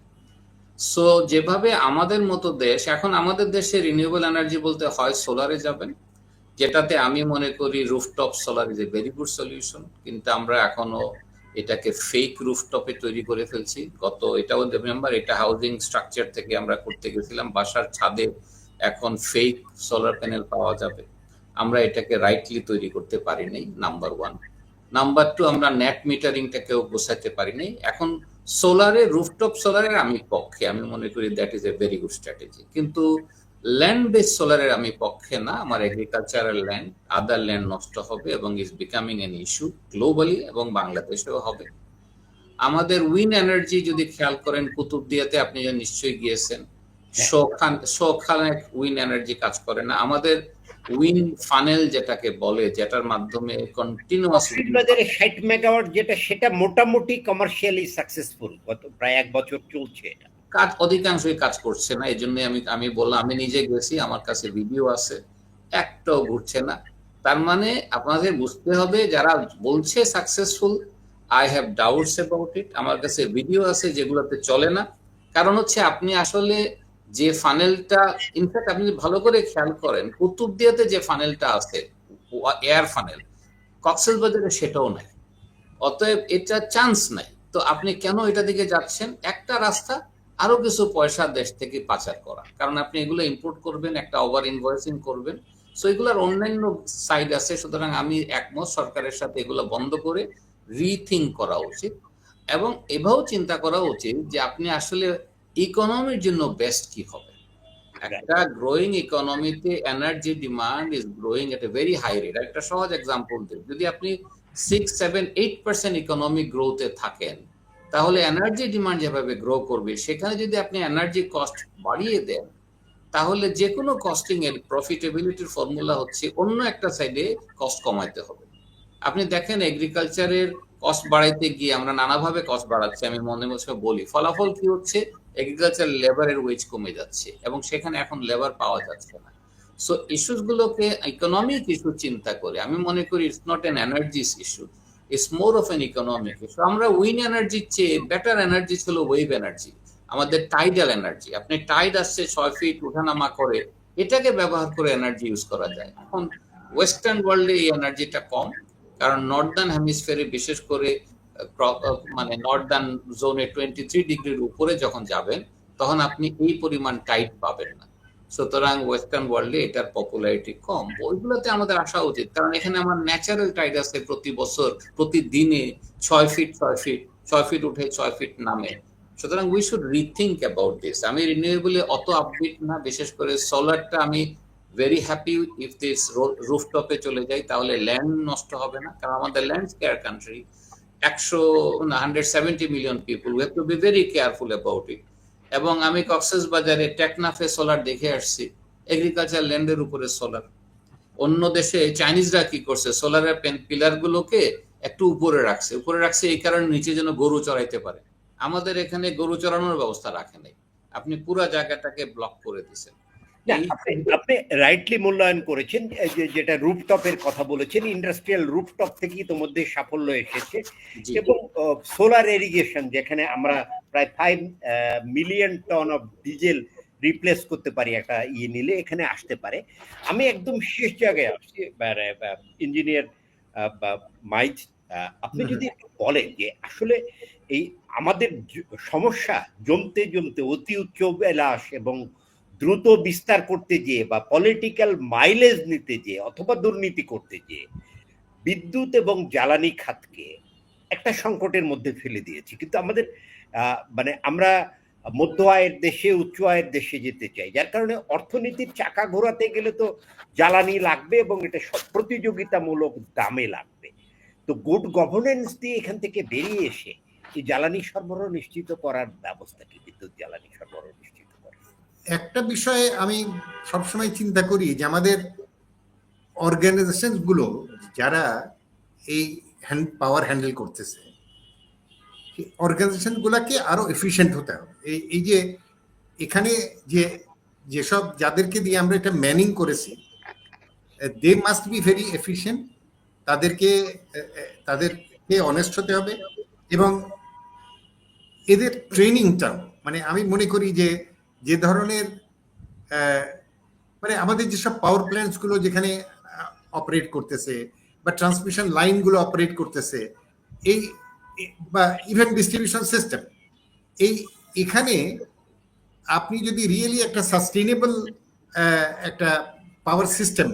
সো যেভাবে আমাদের মতো দেশ, এখন আমাদের দেশে রিনিউয়েবল এনার্জি বলতে হয় সোলারে যাবেন, যেটাতে আমি মনে করি rooftop solar is a very good solution, কিন্তু আমরা এখনো এটাকে ফেক রুফটপে তৈরি করে ফেলছি। এটাও রিমেম্বার, এটা হাউজিং স্ট্রাকচার থেকে আমরা করতে গেছিলাম, বাসার ছাদে এখন ফেক সোলার প্যানেল পাওয়া যাবে। আমরা এটাকে রাইটলি তৈরি করতে পারি নাই, নাম্বার 1। নাম্বার 2, আমরা নেট মিটারিংটাকেও বোঝাতে পারি নাই। এখন রুফটপ সোলারের আমি পক্ষে, আমি মনে করি that is a very good strategy, কিন্তু ল্যান্ড বেস সোলারের আমি পক্ষে না। আমার এগ্রিকালচারাল ল্যান্ড, আদার ল্যান্ড নষ্ট হবে এবং is becoming an issue globally, এবং বাংলাদেশেও হবে। আমাদের উইন্ড এনার্জি যদি খেয়াল করেন, কুতুবদিয়াতে আপনি নিশ্চয়ই গিয়েছেন, শোখানে উইন্ড এনার্জি কাজ করে না। আমাদের উইন ফানেল যেটাকে বলে, যেটার মাধ্যমে কন্টিনিউয়াস কক্সবাজারে 60 মেগাওয়াট যেটা, সেটা মোটামুটি কমার্শিয়ালি সাকসেসফুল, গত প্রায় 1 বছর চলছে এটা। কাজ অধিকাংশই কাজ করছে না, এই জন্য আমি বললাম, আমি নিজে গেছি, আমার কাছে ভিডিও আছে, একটাও ঘুরছে না। তার মানে আপনাদের বুঝতে হবে, যারা বলছে successful, I have doubts about it. আমার কাছে ভিডিও আছে যেগুলোতে চলে না। কারণ হচ্ছে আপনি আসলে যে ফানেলটা, ইনফ্যাক্ট আপনি ভালো করে খেয়াল করেন, কুতুবদিয়াতে যে ফানেলটা আছে এয়ার ফানেল, কক্সবাজারে সেটাও নাই। অতএব এটা চান্স নাই। তো আপনি কেন এটা দিকে যাচ্ছেন? একটা রাস্তা, আরো কিছু পয়সা দেশ থেকে পাচার করা, কারণ আপনি এগুলো ইম্পোর্ট করবেন, একটা ওভার ইনভয়েসিং করবেন। সো এগুলোর অন্যান্য সাইড আছে। সুতরাং আমি একমত, সরকারের সাথে এগুলো বন্ধ করে রিথিঙ্ক করা উচিত, এবং এভাবেও চিন্তা করা উচিত যে আপনি আসলে ইকোনমির জন্য বেস্ট কি হবে। একটা গ্রোয়িং ইকোনমিতে energy demand is growing at a very high rate. একটা সহজ এক্সাম্পল দিই, যদি আপনি 6, 7, 8% ইকোনমিক গ্রোথে থাকেন, তাহলে এনার্জি ডিমান্ড যেভাবে গ্রো করবে, সেখানে যদি আপনি এনার্জি কস্ট বাড়িয়ে দেন, তাহলে যে কোনো কস্টিং এর প্রফিটেবিলিটির ফর্মুলা হচ্ছে অন্য একটা সাইডে কস্ট কমাইতে হবে। আপনি দেখেন এগ্রিকালচারের কস্ট বাড়াইতে গিয়ে আমরা নানাভাবে কস্ট বাড়াচ্ছি, আমি মনে মনে বলি, ফলাফল কি হচ্ছে? এগ্রিকালচার লেবারের ওয়েজ কমে যাচ্ছে, এবং সেখানে এখন লেবার পাওয়া যাচ্ছে না। সো ইস্যুস গুলোকে ইকোনমিক ইস্যু চিন্তা করে আমি মনে করি it's not an energies issue, it's more of N economic issue. আমরা উইন এনার্জির চেয়ে বেটার এনার্জি ছিল ওয়েভ এনার্জি, আমাদের টাইডাল এনার্জি। আপনি টাইড আসছে 6 ফিট উঠানামা করে, এটাকে ব্যবহার করে এনার্জি ইউজ করা যায়। এখন ওয়েস্টার্ন ওয়ার্ল্ডে এই এনার্জিটা কম, কারণ নর্দার্ন হেমিসফিয়ারে, বিশেষ করে মানে নর্দার্ন জোনে 23 ডিগ্রির উপরে যখন যাবেন, তখন আপনি এই পরিমাণ টাইট পাবেন না। সুতরাং ওয়েস্টার্ন ওয়ার্ল্ডে এটার পপুলারিটি কম। ওইগুলোতে আমাদের আসা উচিত, কারণ এখানে আমার ন্যাচারাল টাইড আছে প্রতি বছর, প্রতিদিনে 6 ফিট 6 ফিট 6 ফিট উঠে 6 ফিট নামে। সুতরাং we should rethink about this. আমি রিনিউয়েবলে অত আপবিট না, বিশেষ করে সোলারটা আমি ভেরি হ্যাপি ইফ দিস রুফটপে চলে যায়, তাহলে ল্যান্ড নষ্ট হবে না, কারণ আমাদের land scarce country, 170 million people, we have to be very careful about it. এবং আমি কক্সবাজারে টেকনাফে সোলার দেখে আসছি, এগ্রিকালচার ল্যান্ডের উপরে সোলার। অন্য দেশে চাইনিজরা কি করছে, সোলারের পিলার গুলোকে একটু উপরে রাখছে এই কারণে নিচে যেন গরু চড়াইতে পারে। আমাদের এখানে গরু চড়ানোর ব্যবস্থা রাখে নাই, আপনি পুরো জায়গাটাকে ব্লক করে দিচ্ছেন। আপনি রাইটলি মূল্যায়ন করেছেন, যেটা রুফটপের কথা বলেছেন, ইন্ডাস্ট্রিয়াল রুফটপ থেকে ইতোমধ্যে সাফল্য এসেছে, এবং সোলার ইরিগেশন, যেখানে আমরা প্রায় 5 million ton of diesel replace করতে পারি একটা নিলে, এখানে আসতে পারে। আমি একদম শেষ জায়গায় আসছি, ইঞ্জিনিয়ার মাইজ, আপনি যদি একটু বলেন যে আসলে এই আমাদের সমস্যা জমতে জমতে অতি উচ্চ বিলাস এবং দ্রুত বিস্তার করতে গিয়ে, বা পলিটিক্যাল মাইলেজ নিতে গিয়ে, অথবা দুর্নীতি করতে গিয়ে বিদ্যুৎ এবং জ্বালানি খাতকে একটা সংকটের মধ্যে ফেলে দিয়েছি। কিন্তু আমাদের মানে আমরা মধ্য আয়ের দেশে, উচ্চ আয়ের দেশে যেতে চাই, যার কারণে অর্থনীতির চাকা ঘোরাতে গেলে তো জ্বালানি লাগবে, এবং এটা প্রতিযোগিতামূলক দামে লাগবে। তো গুড গভর্নেন্স দিয়ে এখান থেকে বেরিয়ে এসে এই জ্বালানি সরবরাহ নিশ্চিত করার ব্যবস্থা কি, বিদ্যুৎ জ্বালানি সরবরাহ নিশ্চিত করা। একটা বিষয়ে আমি সবসময় চিন্তা করি যে আমাদের অর্গানাইজেশন গুলো যারা এই পাওয়ার হ্যান্ডেল করতেছে, অর্গানাইজেশন গুলাকে আরো এফিশিয়েন্ট হতে হবে। এই যে এখানে যেসব যাদেরকে দিয়ে আমরা এটা ম্যানিং করেছি, they must be very efficient. তাদেরকে অনেস্ট হতে হবে, এবং এদের ট্রেনিংটাও, মানে আমি মনে করি যে ধরনের মানে আমাদের যেসব পাওয়ার প্ল্যান্টস গুলো যেখানে অপারেট করতেছে, বা ট্রান্সমিশন লাইন গুলো অপারেট করতেছে, এই বা ইভেন ডিস্ট্রিবিউশন সিস্টেম, এখানে আপনি যদি রিয়েলি একটা সাস্টেইনেবল একটা পাওয়ার সিস্টেম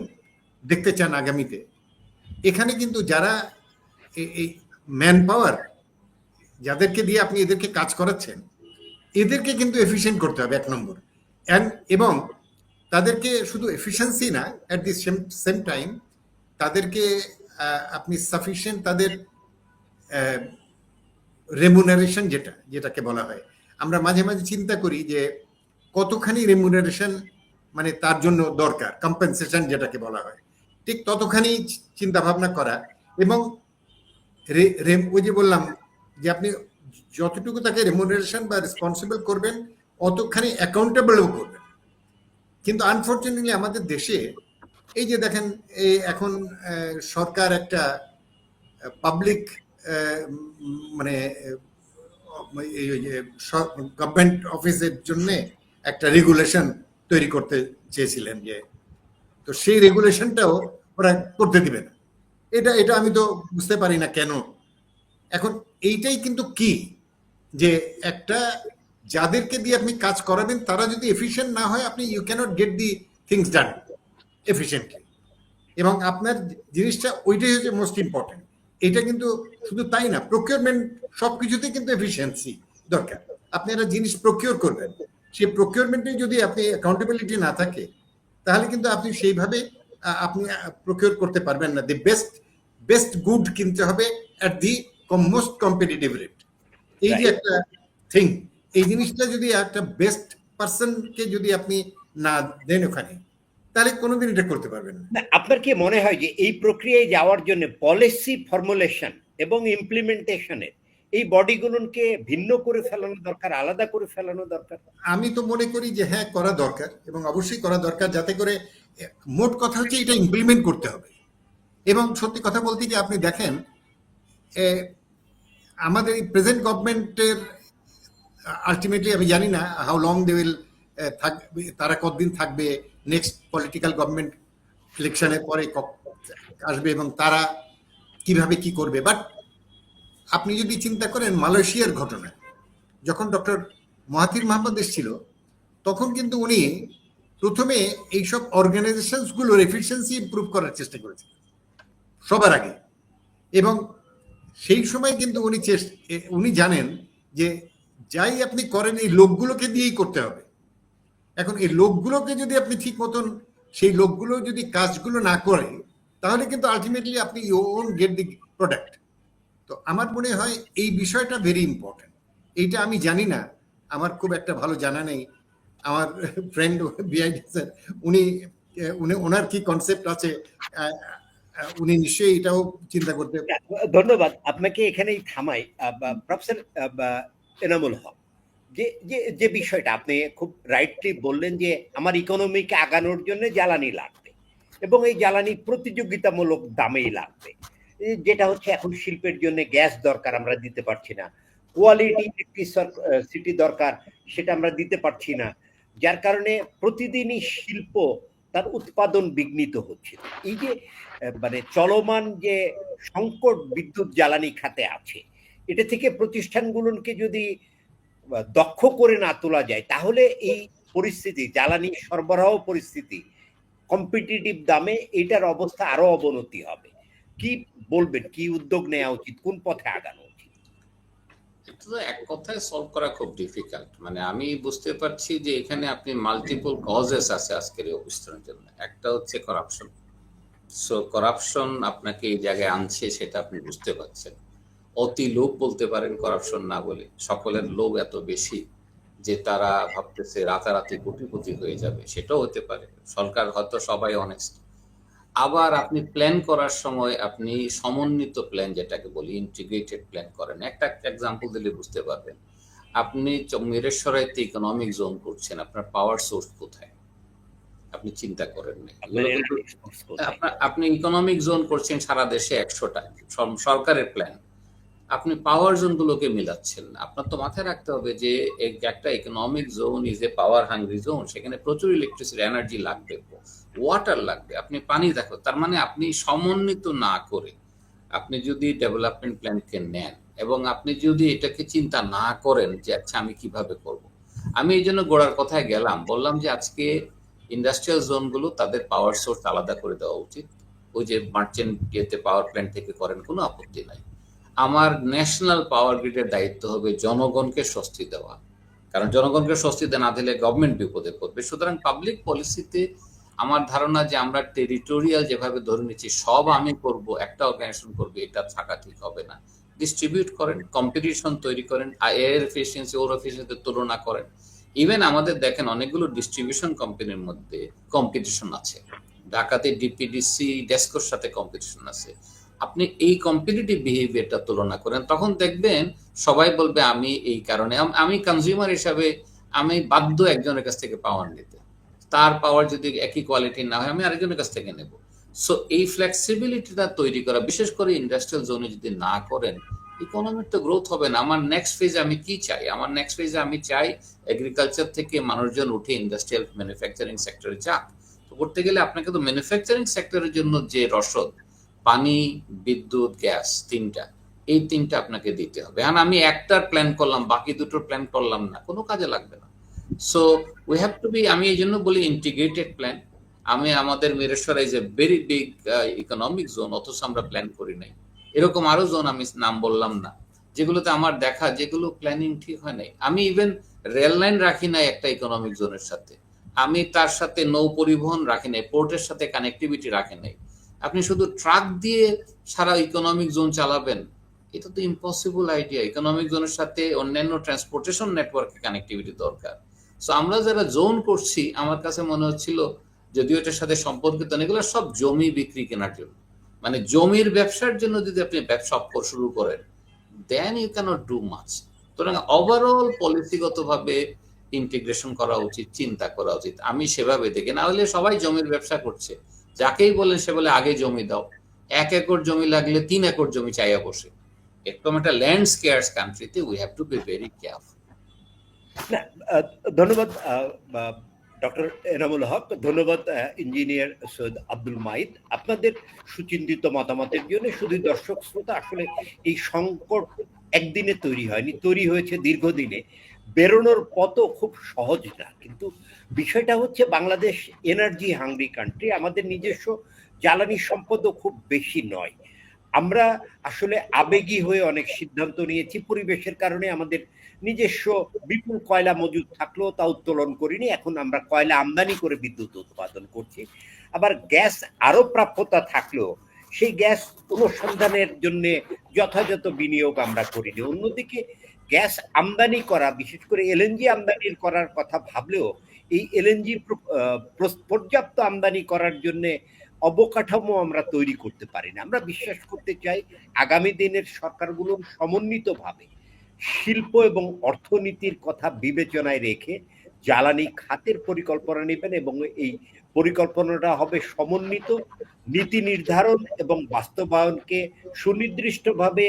দেখতে চান আগামীতে, এখানে কিন্তু যারা এই ম্যান পাওয়ার যাদেরকে দিয়ে আপনি এদেরকে কাজ করাচ্ছেন, এদেরকে কিন্তু এফিশিয়েন্ট করতে হবে 1 নম্বর। এবং তাদেরকে শুধু এফিসিয়েন্সি না, অ্যাট দি সেম টাইম তাদেরকে আপনি সাফিসিয়েন্ট তাদের রেমুনারেশন, যেটাকে বলা হয়, আমরা মাঝে মাঝে চিন্তা করি যে কতখানি রেমুনারেশন মানে তার জন্য দরকার কম্পেনসেশন যেটাকে বলা হয়, ঠিক ততখানি চিন্তা ভাবনা করা। এবং ওই যে বললাম যে আপনি যতটুকু তাকে রেমুনারেশন বা রেসপন্সিবল করবেন অতখানি অ্যাকাউন্টেবলও করবেন। কিন্তু আনফর্চুনেটলি আমাদের দেশে এই যে দেখেন এখন সরকার একটা পাবলিক মানে গভর্নমেন্ট অফিসের জন্য একটা রেগুলেশন তৈরি করতে চেয়েছিলেন, যে তো সেই রেগুলেশনটাও ওরা করতে দিবে না। এটা আমি তো বুঝতে পারি না কেন। এখন এইটাই কিন্তু কি, যে একটা যাদেরকে দিয়ে আপনি কাজ করাবেন তারা যদি এফিশিয়েন্ট না হয়, আপনি you can't get the things done efficiently. এবং আপনার জিনিসটা ওইটাই হচ্ছে মোস্ট ইম্পর্টেন্ট। এটা কিন্তু শুধু তাই না, প্রকিউরমেন্ট সবকিছুতে কিন্তু এফিসিয়েন্সি দরকার। আপনি একটা জিনিস প্রকিউর করবেন, সেই প্রকিউরমেন্টে যদি আপনি অ্যাকাউন্টেবিলিটি না থাকে, তাহলে কিন্তু আপনি সেইভাবে আপনি প্রকিউর করতে পারবেন না। দি বেস্ট গুড কিনতে হবে at the most competitive rate. এই যে একটা থিং, এই জিনিসটা যদি একটা বেস্ট পার্সনকে যদি আপনি না দেন ওখানে, তাহলে কোনোদিন এটা করতে পারবেন না। আপনার কি মনে হয় যে এই প্রক্রিয়ায় যাওয়ার জন্য পলিসি ফর্মুলেশন এবং ইমপ্লিমেন্টেশনের এই বডিগুলোকে ভিন্ন করে ফেলানো দরকার, আলাদা করে ফেলানো দরকার? আমি তো মনে করি যে হ্যাঁ, করা দরকার, এবং অবশ্যই করা দরকার, যাতে করে মোট কথা হচ্ছে এটা ইমপ্লিমেন্ট করতে হবে। এবং সত্যি কথা বলতে যে আপনি দেখেন আমাদের এই প্রেজেন্ট গভর্নমেন্টের আলটিমেটলি আমি জানি না হাউ লং দে উইল থাকবে, তারা কতদিন থাকবে, নেক্সট পলিটিক্যাল গভর্নমেন্ট ইলেকশনের পরে আসবে এবং তারা কিভাবে কি করবে। বাট আপনি যদি চিন্তা করেন মালয়েশিয়ার ঘটনা, যখন ডক্টর মাহাথির মোহাম্মদ এসেছিল, তখন কিন্তু উনি প্রথমে এইসব অর্গানাইজেশনসগুলোর এফিসিয়েন্সি ইমপ্রুভ করার চেষ্টা করেছিলেন সবার আগে। এবং সেই সময় কিন্তু উনি জানেন যে যাই আপনি করেন এই লোকগুলোকে দিয়েই করতে হবে। এখন এই লোকগুলোকে যদি আপনি ঠিক মতন, সেই লোকগুলো যদি কাজগুলো না করে, তাহলে কিন্তু আলটিমেটলি আপনি you won't get the product. তো আমার মনে হয় এই বিষয়টা ভেরি ইম্পর্টেন্ট। এইটা আমি জানি না, আমার খুব একটা ভালো জানা নেই। আমার ফ্রেন্ড বিআইডি স্যার, উনি ওনার কি কনসেপ্ট আছে, উনি নিশ্চয়ই এটাও চিন্তা করতে। ধন্যবাদ আপনাকে, এখানেই থামাই। প্রফেসর এনামুল হক, যে বিষয়টা আপনি খুব রাইটলি বললেন যে আমার ইকোনমিকে আগানোর জন্য জ্বালানি লাগবে, এবং এই জ্বালানি প্রতিযোগিতামূলক দামেই লাগবে। যেটা হচ্ছে এখন শিল্পের জন্য গ্যাস দরকার, আমরা দিতে পারছি না। কোয়ালিটি ইলেকট্রিসিটি দরকার, সেটা আমরা দিতে পারছি না। যার কারণে প্রতিদিনই শিল্প তার উৎপাদন বিঘ্নিত হচ্ছে। এই যে মানে চলমান যে সংকট বিদ্যুৎ জ্বালানি খাতে আছে, এটা থেকে প্রতিষ্ঠানগুলোকে যদি দক্ষ করে না তোলা যায়, তাহলে এই পরিস্থিতি, জ্বালানি সরবরাহ পরিস্থিতি, কম্পিটিটিভ দামে এটার অবস্থা আরো অবনতি হবে। কি বলবেন, কি উদ্যোগ নেওয়া উচিত, কোন পথে আগানো উচিত? এটা তো এক কথায় সলভ করা খুব ডিফিকাল্ট। মানে আমি বুঝতে পারছি যে এখানে আপনি মাল্টিপল কজেস আছে আজকের এই অবস্থানের জন্য। একটা হচ্ছে করাপশন। সো করাপশন আপনাকে এই জায়গায় আনছে, সেটা আপনি বুঝতে পারছেন। অতি লোভ বলতে পারেন, করাপশন না বলে। সকলের লোভ এত বেশি যে তারা ভাবতেছে রাতারাতি কোটিপতি হয়ে যাবে, সেটাও হতে পারে। সরকার হয়তো সবাই অনেস্ট। আবার আপনি প্ল্যান করার সময় আপনি সমন্বিত প্ল্যান, যেটাকে বলি ইন্টিগ্রেটেড প্ল্যান করেন। একটা এক্সাম্পল দিলে বুঝতে পারবেন। আপনি মিরেশ্বরাইতে ইকোনমিক জোন করছেন, আপনার পাওয়ার সোর্স কোথায় আপনি চিন্তা করেন না। আপনি ইকোনমিক জোন করছেন সারা দেশে 100টা, সরকারের প্ল্যান। আপনি পাওয়ার জোন গুলোকে মিলাচ্ছেন না। আপনার তো মাথায় রাখতে হবে যে একটা economic zone is a power hungry zone. সেখানে প্রচুর ইলেকট্রিসিটি, এনার্জি লাগবে, ওয়াটার লাগবে, আপনি পানি দেখো। তার মানে আপনি সমন্বিত না করে আপনি যদি ডেভেলপমেন্ট প্ল্যানকে নেন, এবং আপনি যদি এটাকে চিন্তা না করেন যে আচ্ছা আমি কিভাবে করব। আমি এই জন্য গোড়ার কথায় গেলাম, বললাম যে আজকে ইন্ডাস্ট্রিয়াল জোনগুলো তাদের পাওয়ার সোর্স আলাদা করে দেওয়া উচিত। ওই যে মার্চেন্ট পাওয়ার প্ল্যান্ট থেকে করেন, কোনো আপত্তি নাই। আমার ন্যাশনাল পাওয়ার গ্রিডের দায়িত্ব হবে জনগণকে স্বস্তি দেওয়া, কারণ জনগণকে স্বস্তি না দিলে গভর্নমেন্ট বিপদে পড়বে। সুতরাং পাবলিক পলিসিতে আমার ধারণা যে আমরা টেরিটোরিয়াল যেভাবে ধরে নিচ্ছি সব আমি করব, একটা অর্গানাইজেশন করবে, এটা থাকা ঠিক হবে না। ডিস্ট্রিবিউট করেন, কম্পিটিশন তৈরি করেন, এর এফিসিয়েন্সি ওর এফিসিয়েন্সিতে তুলনা করেন, ইভেন আমাদের দেখেন অনেকগুলো ডিস্ট্রিবিউশন কোম্পানির মধ্যে কম্পিটিশন আছে, ঢাকাতে ডিপিডিসি ডেস্কোর সাথে কম্পিটিশন আছে। আপনি এই কম্পিটিটিভ বিহেভিয়ারটা তুলনা করেন, তখন দেখবেন সবাই বলবে আমি এই কারণে, আমি কনজিউমার হিসাবে আমি বাধ্য একজনের কাছ থেকে পাওয়ার নিতে, তার পাওয়ার যদি একই কোয়ালিটি না হয় আমি আরেকজনের কাছ থেকে নেব। সো এই ফ্লেক্সিবিলিটিটা তৈরি করা, বিশেষ করে ইন্ডাস্ট্রিয়াল জোনে যদি না করেন, ইকোনমির তো গ্রোথ হবে না। আমার নেক্সট ফেজে আমি কি চাই? আমার নেক্সট ফেজে আমি চাই এগ্রিকালচার থেকে মানুষজন উঠে ইন্ডাস্ট্রিয়াল ম্যানুফ্যাকচারিং সেক্টরে যাক। তো করতে গেলে আপনাকে তো ম্যানুফ্যাকচারিং সেক্টরের জন্য যে রসদ, পানি, বিদ্যুৎ, গ্যাস, এই তিনটা আপনাকে দিতে হবে। আর আমি একটার প্ল্যান করলাম, বাকি দুটোর প্ল্যান করলাম না, কোনো কাজে লাগবে না। So we have to be, আমি এই জন্য বলি ইন্টিগ্রেটেড প্ল্যান। আমাদের Mirsharai is a very big economic zone, অথচ আমরা প্ল্যান করি নাই। এরকম আরো জোন আমি নাম বললাম না, যেগুলোতে আমার দেখা যেগুলো প্ল্যানিং ঠিক হয় নাই। আমি ইভেন রেল লাইন রাখি নাই একটা ইকোনমিক জোনের সাথে, আমি তার সাথে নৌ পরিবহন রাখি নাই, পোর্টের সাথে কানেক্টিভিটি রাখি নাই। আপনি শুধু ট্রাক দিয়ে সারা ইকোনমিক জোন চালাবেন, এটা তো ইম্পসিবল আইডিয়া। ইকোনমিক জোনের সাথে অন্যান্য ট্রান্সপোর্টেশন নেটওয়ার্কে কানেক্টিভিটি দরকার। সো আমরা যারা জোন করছি, আমার কাছে মনে হচ্ছিল, যদিও এটার সাথে সম্পর্কিত না, এগুলো সব জমি বিক্রি কেনার জন্য, মানে জমির ব্যবসার জন্য যদি আপনি ব্যবসা শুরু করেন, then you cannot do much. সুতরাং ওভারঅল পলিসিগতভাবে ইন্টিগ্রেশন করা উচিত, চিন্তা করা উচিত। আমি সেভাবে দেখি, না হলে সবাই জমির ব্যবসা করছে, যাকেই বলেন সে বলে আগে জমি দাও, 1 একর জমি লাগলে 3 একর জমি চাইয়া বসে। একদম একটা ল্যান্ড স্কেয়ার্স কান্ট্রিতে we have to be very careful. না, ধন্যবাদ ডক্টর এনামুল হক, ধন্যবাদ ইঞ্জিনিয়ার সৈয়দ আব্দুল মাহিদ, আপনাদের সুচিন্তিত মতামতের জন্য। শুধু দর্শক শ্রোতা, আসলে এই সংকট একদিনে তৈরি হয়নি, তৈরি হয়েছে দীর্ঘদিনে। বেরোনোর পথও খুব সহজ না, কিন্তু বিষয়টা হচ্ছে বাংলাদেশ এনার্জি হাংরি কান্ট্রি, আমাদের নিজস্ব জ্বালানি সম্পদও খুব বেশি নয়। আমরা আসলে আবেগী হয়ে অনেক সিদ্ধান্ত নিয়েছি, পরিবেশের কারণে আমাদের নিজস্ব বিপুল কয়লা মজুদ থাকলেও তা উত্তোলন করিনি। এখন আমরা কয়লা আমদানি করে বিদ্যুৎ উৎপাদন করছি। আবার গ্যাস আরো প্রাপ্যতা থাকলেও সেই গ্যাস অনুসন্ধানের জন্য যথাযথ বিনিয়োগ আমরা করিনি। অন্যদিকে গ্যাস আমদানি করা, বিশেষ করে এলএনজি আমদানি করার কথা ভাবলেও এই এলএনজি পর্যাপ্ত আমদানি করার জন্য অবকাঠামো আমরা তৈরি করতে পারি না। আমরা বিশ্বাস করতে চাই আগামী দিনের সরকারগুলো সমন্বিতভাবে শিল্প এবং অর্থনীতির কথা বিবেচনায় রেখে জ্বালানি খাতের পরিকল্পনা নেবেন, এবং এই পরিকল্পনাটা হবে সমন্বিত, নীতি নির্ধারণ এবং বাস্তবায়নকে সুনির্দিষ্টভাবে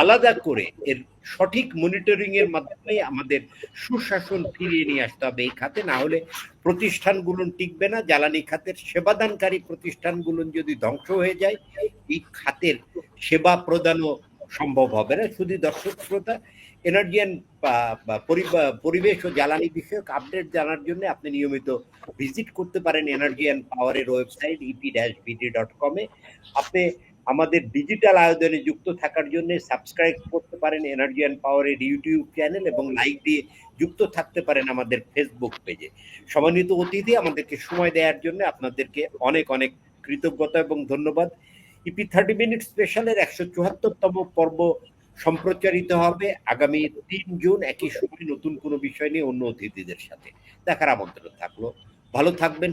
আলাদা করে এর সঠিক মনিটরিং এর মাধ্যমে আমাদের সুশাসন ফিরিয়ে নিয়ে আসতে হবে এই খাতে। না হলে প্রতিষ্ঠানগুলো টিকবে না। জ্বালানি খাতের সেবাদানকারী প্রতিষ্ঠানগুলো যদি ধ্বংস হয়ে যায়, এই খাতের সেবা প্রদানও সম্ভব হবে না। শুধু দর্শক শ্রোতা, এনার্জি অ্যান্ড পরিবেশ ও জ্বালানি বিষয়ক আপডেট জানার জন্য আপনি নিয়মিত ভিজিট করতে পারেন এনার্জি অ্যান্ড পাওয়ারের ওয়েবসাইট ep-bd.com এ। আপনি আমাদের ডিজিটাল আয়োজনে যুক্ত থাকার জন্য সাবস্ক্রাইব করতে পারেন এনার্জি অ্যান্ড পাওয়ারের ইউটিউব চ্যানেল, এবং লাইক দিয়ে যুক্ত থাকতে পারেন আমাদের ফেসবুক পেজে। সম্মানিত অতিথি, আমাদেরকে সময় দেওয়ার জন্য আপনাদেরকে অনেক অনেক কৃতজ্ঞতা এবং ধন্যবাদ। ইপি 30 মিনিট স্পেশালের 174তম পর্ব সম্প্রচারিত হবে আগামী 3 জুন একই সময় নতুন কোনো বিষয় নিয়ে অন্য অতিথিদের সাথে। দেখার আমন্ত্রণ থাকলো। ভালো থাকবেন।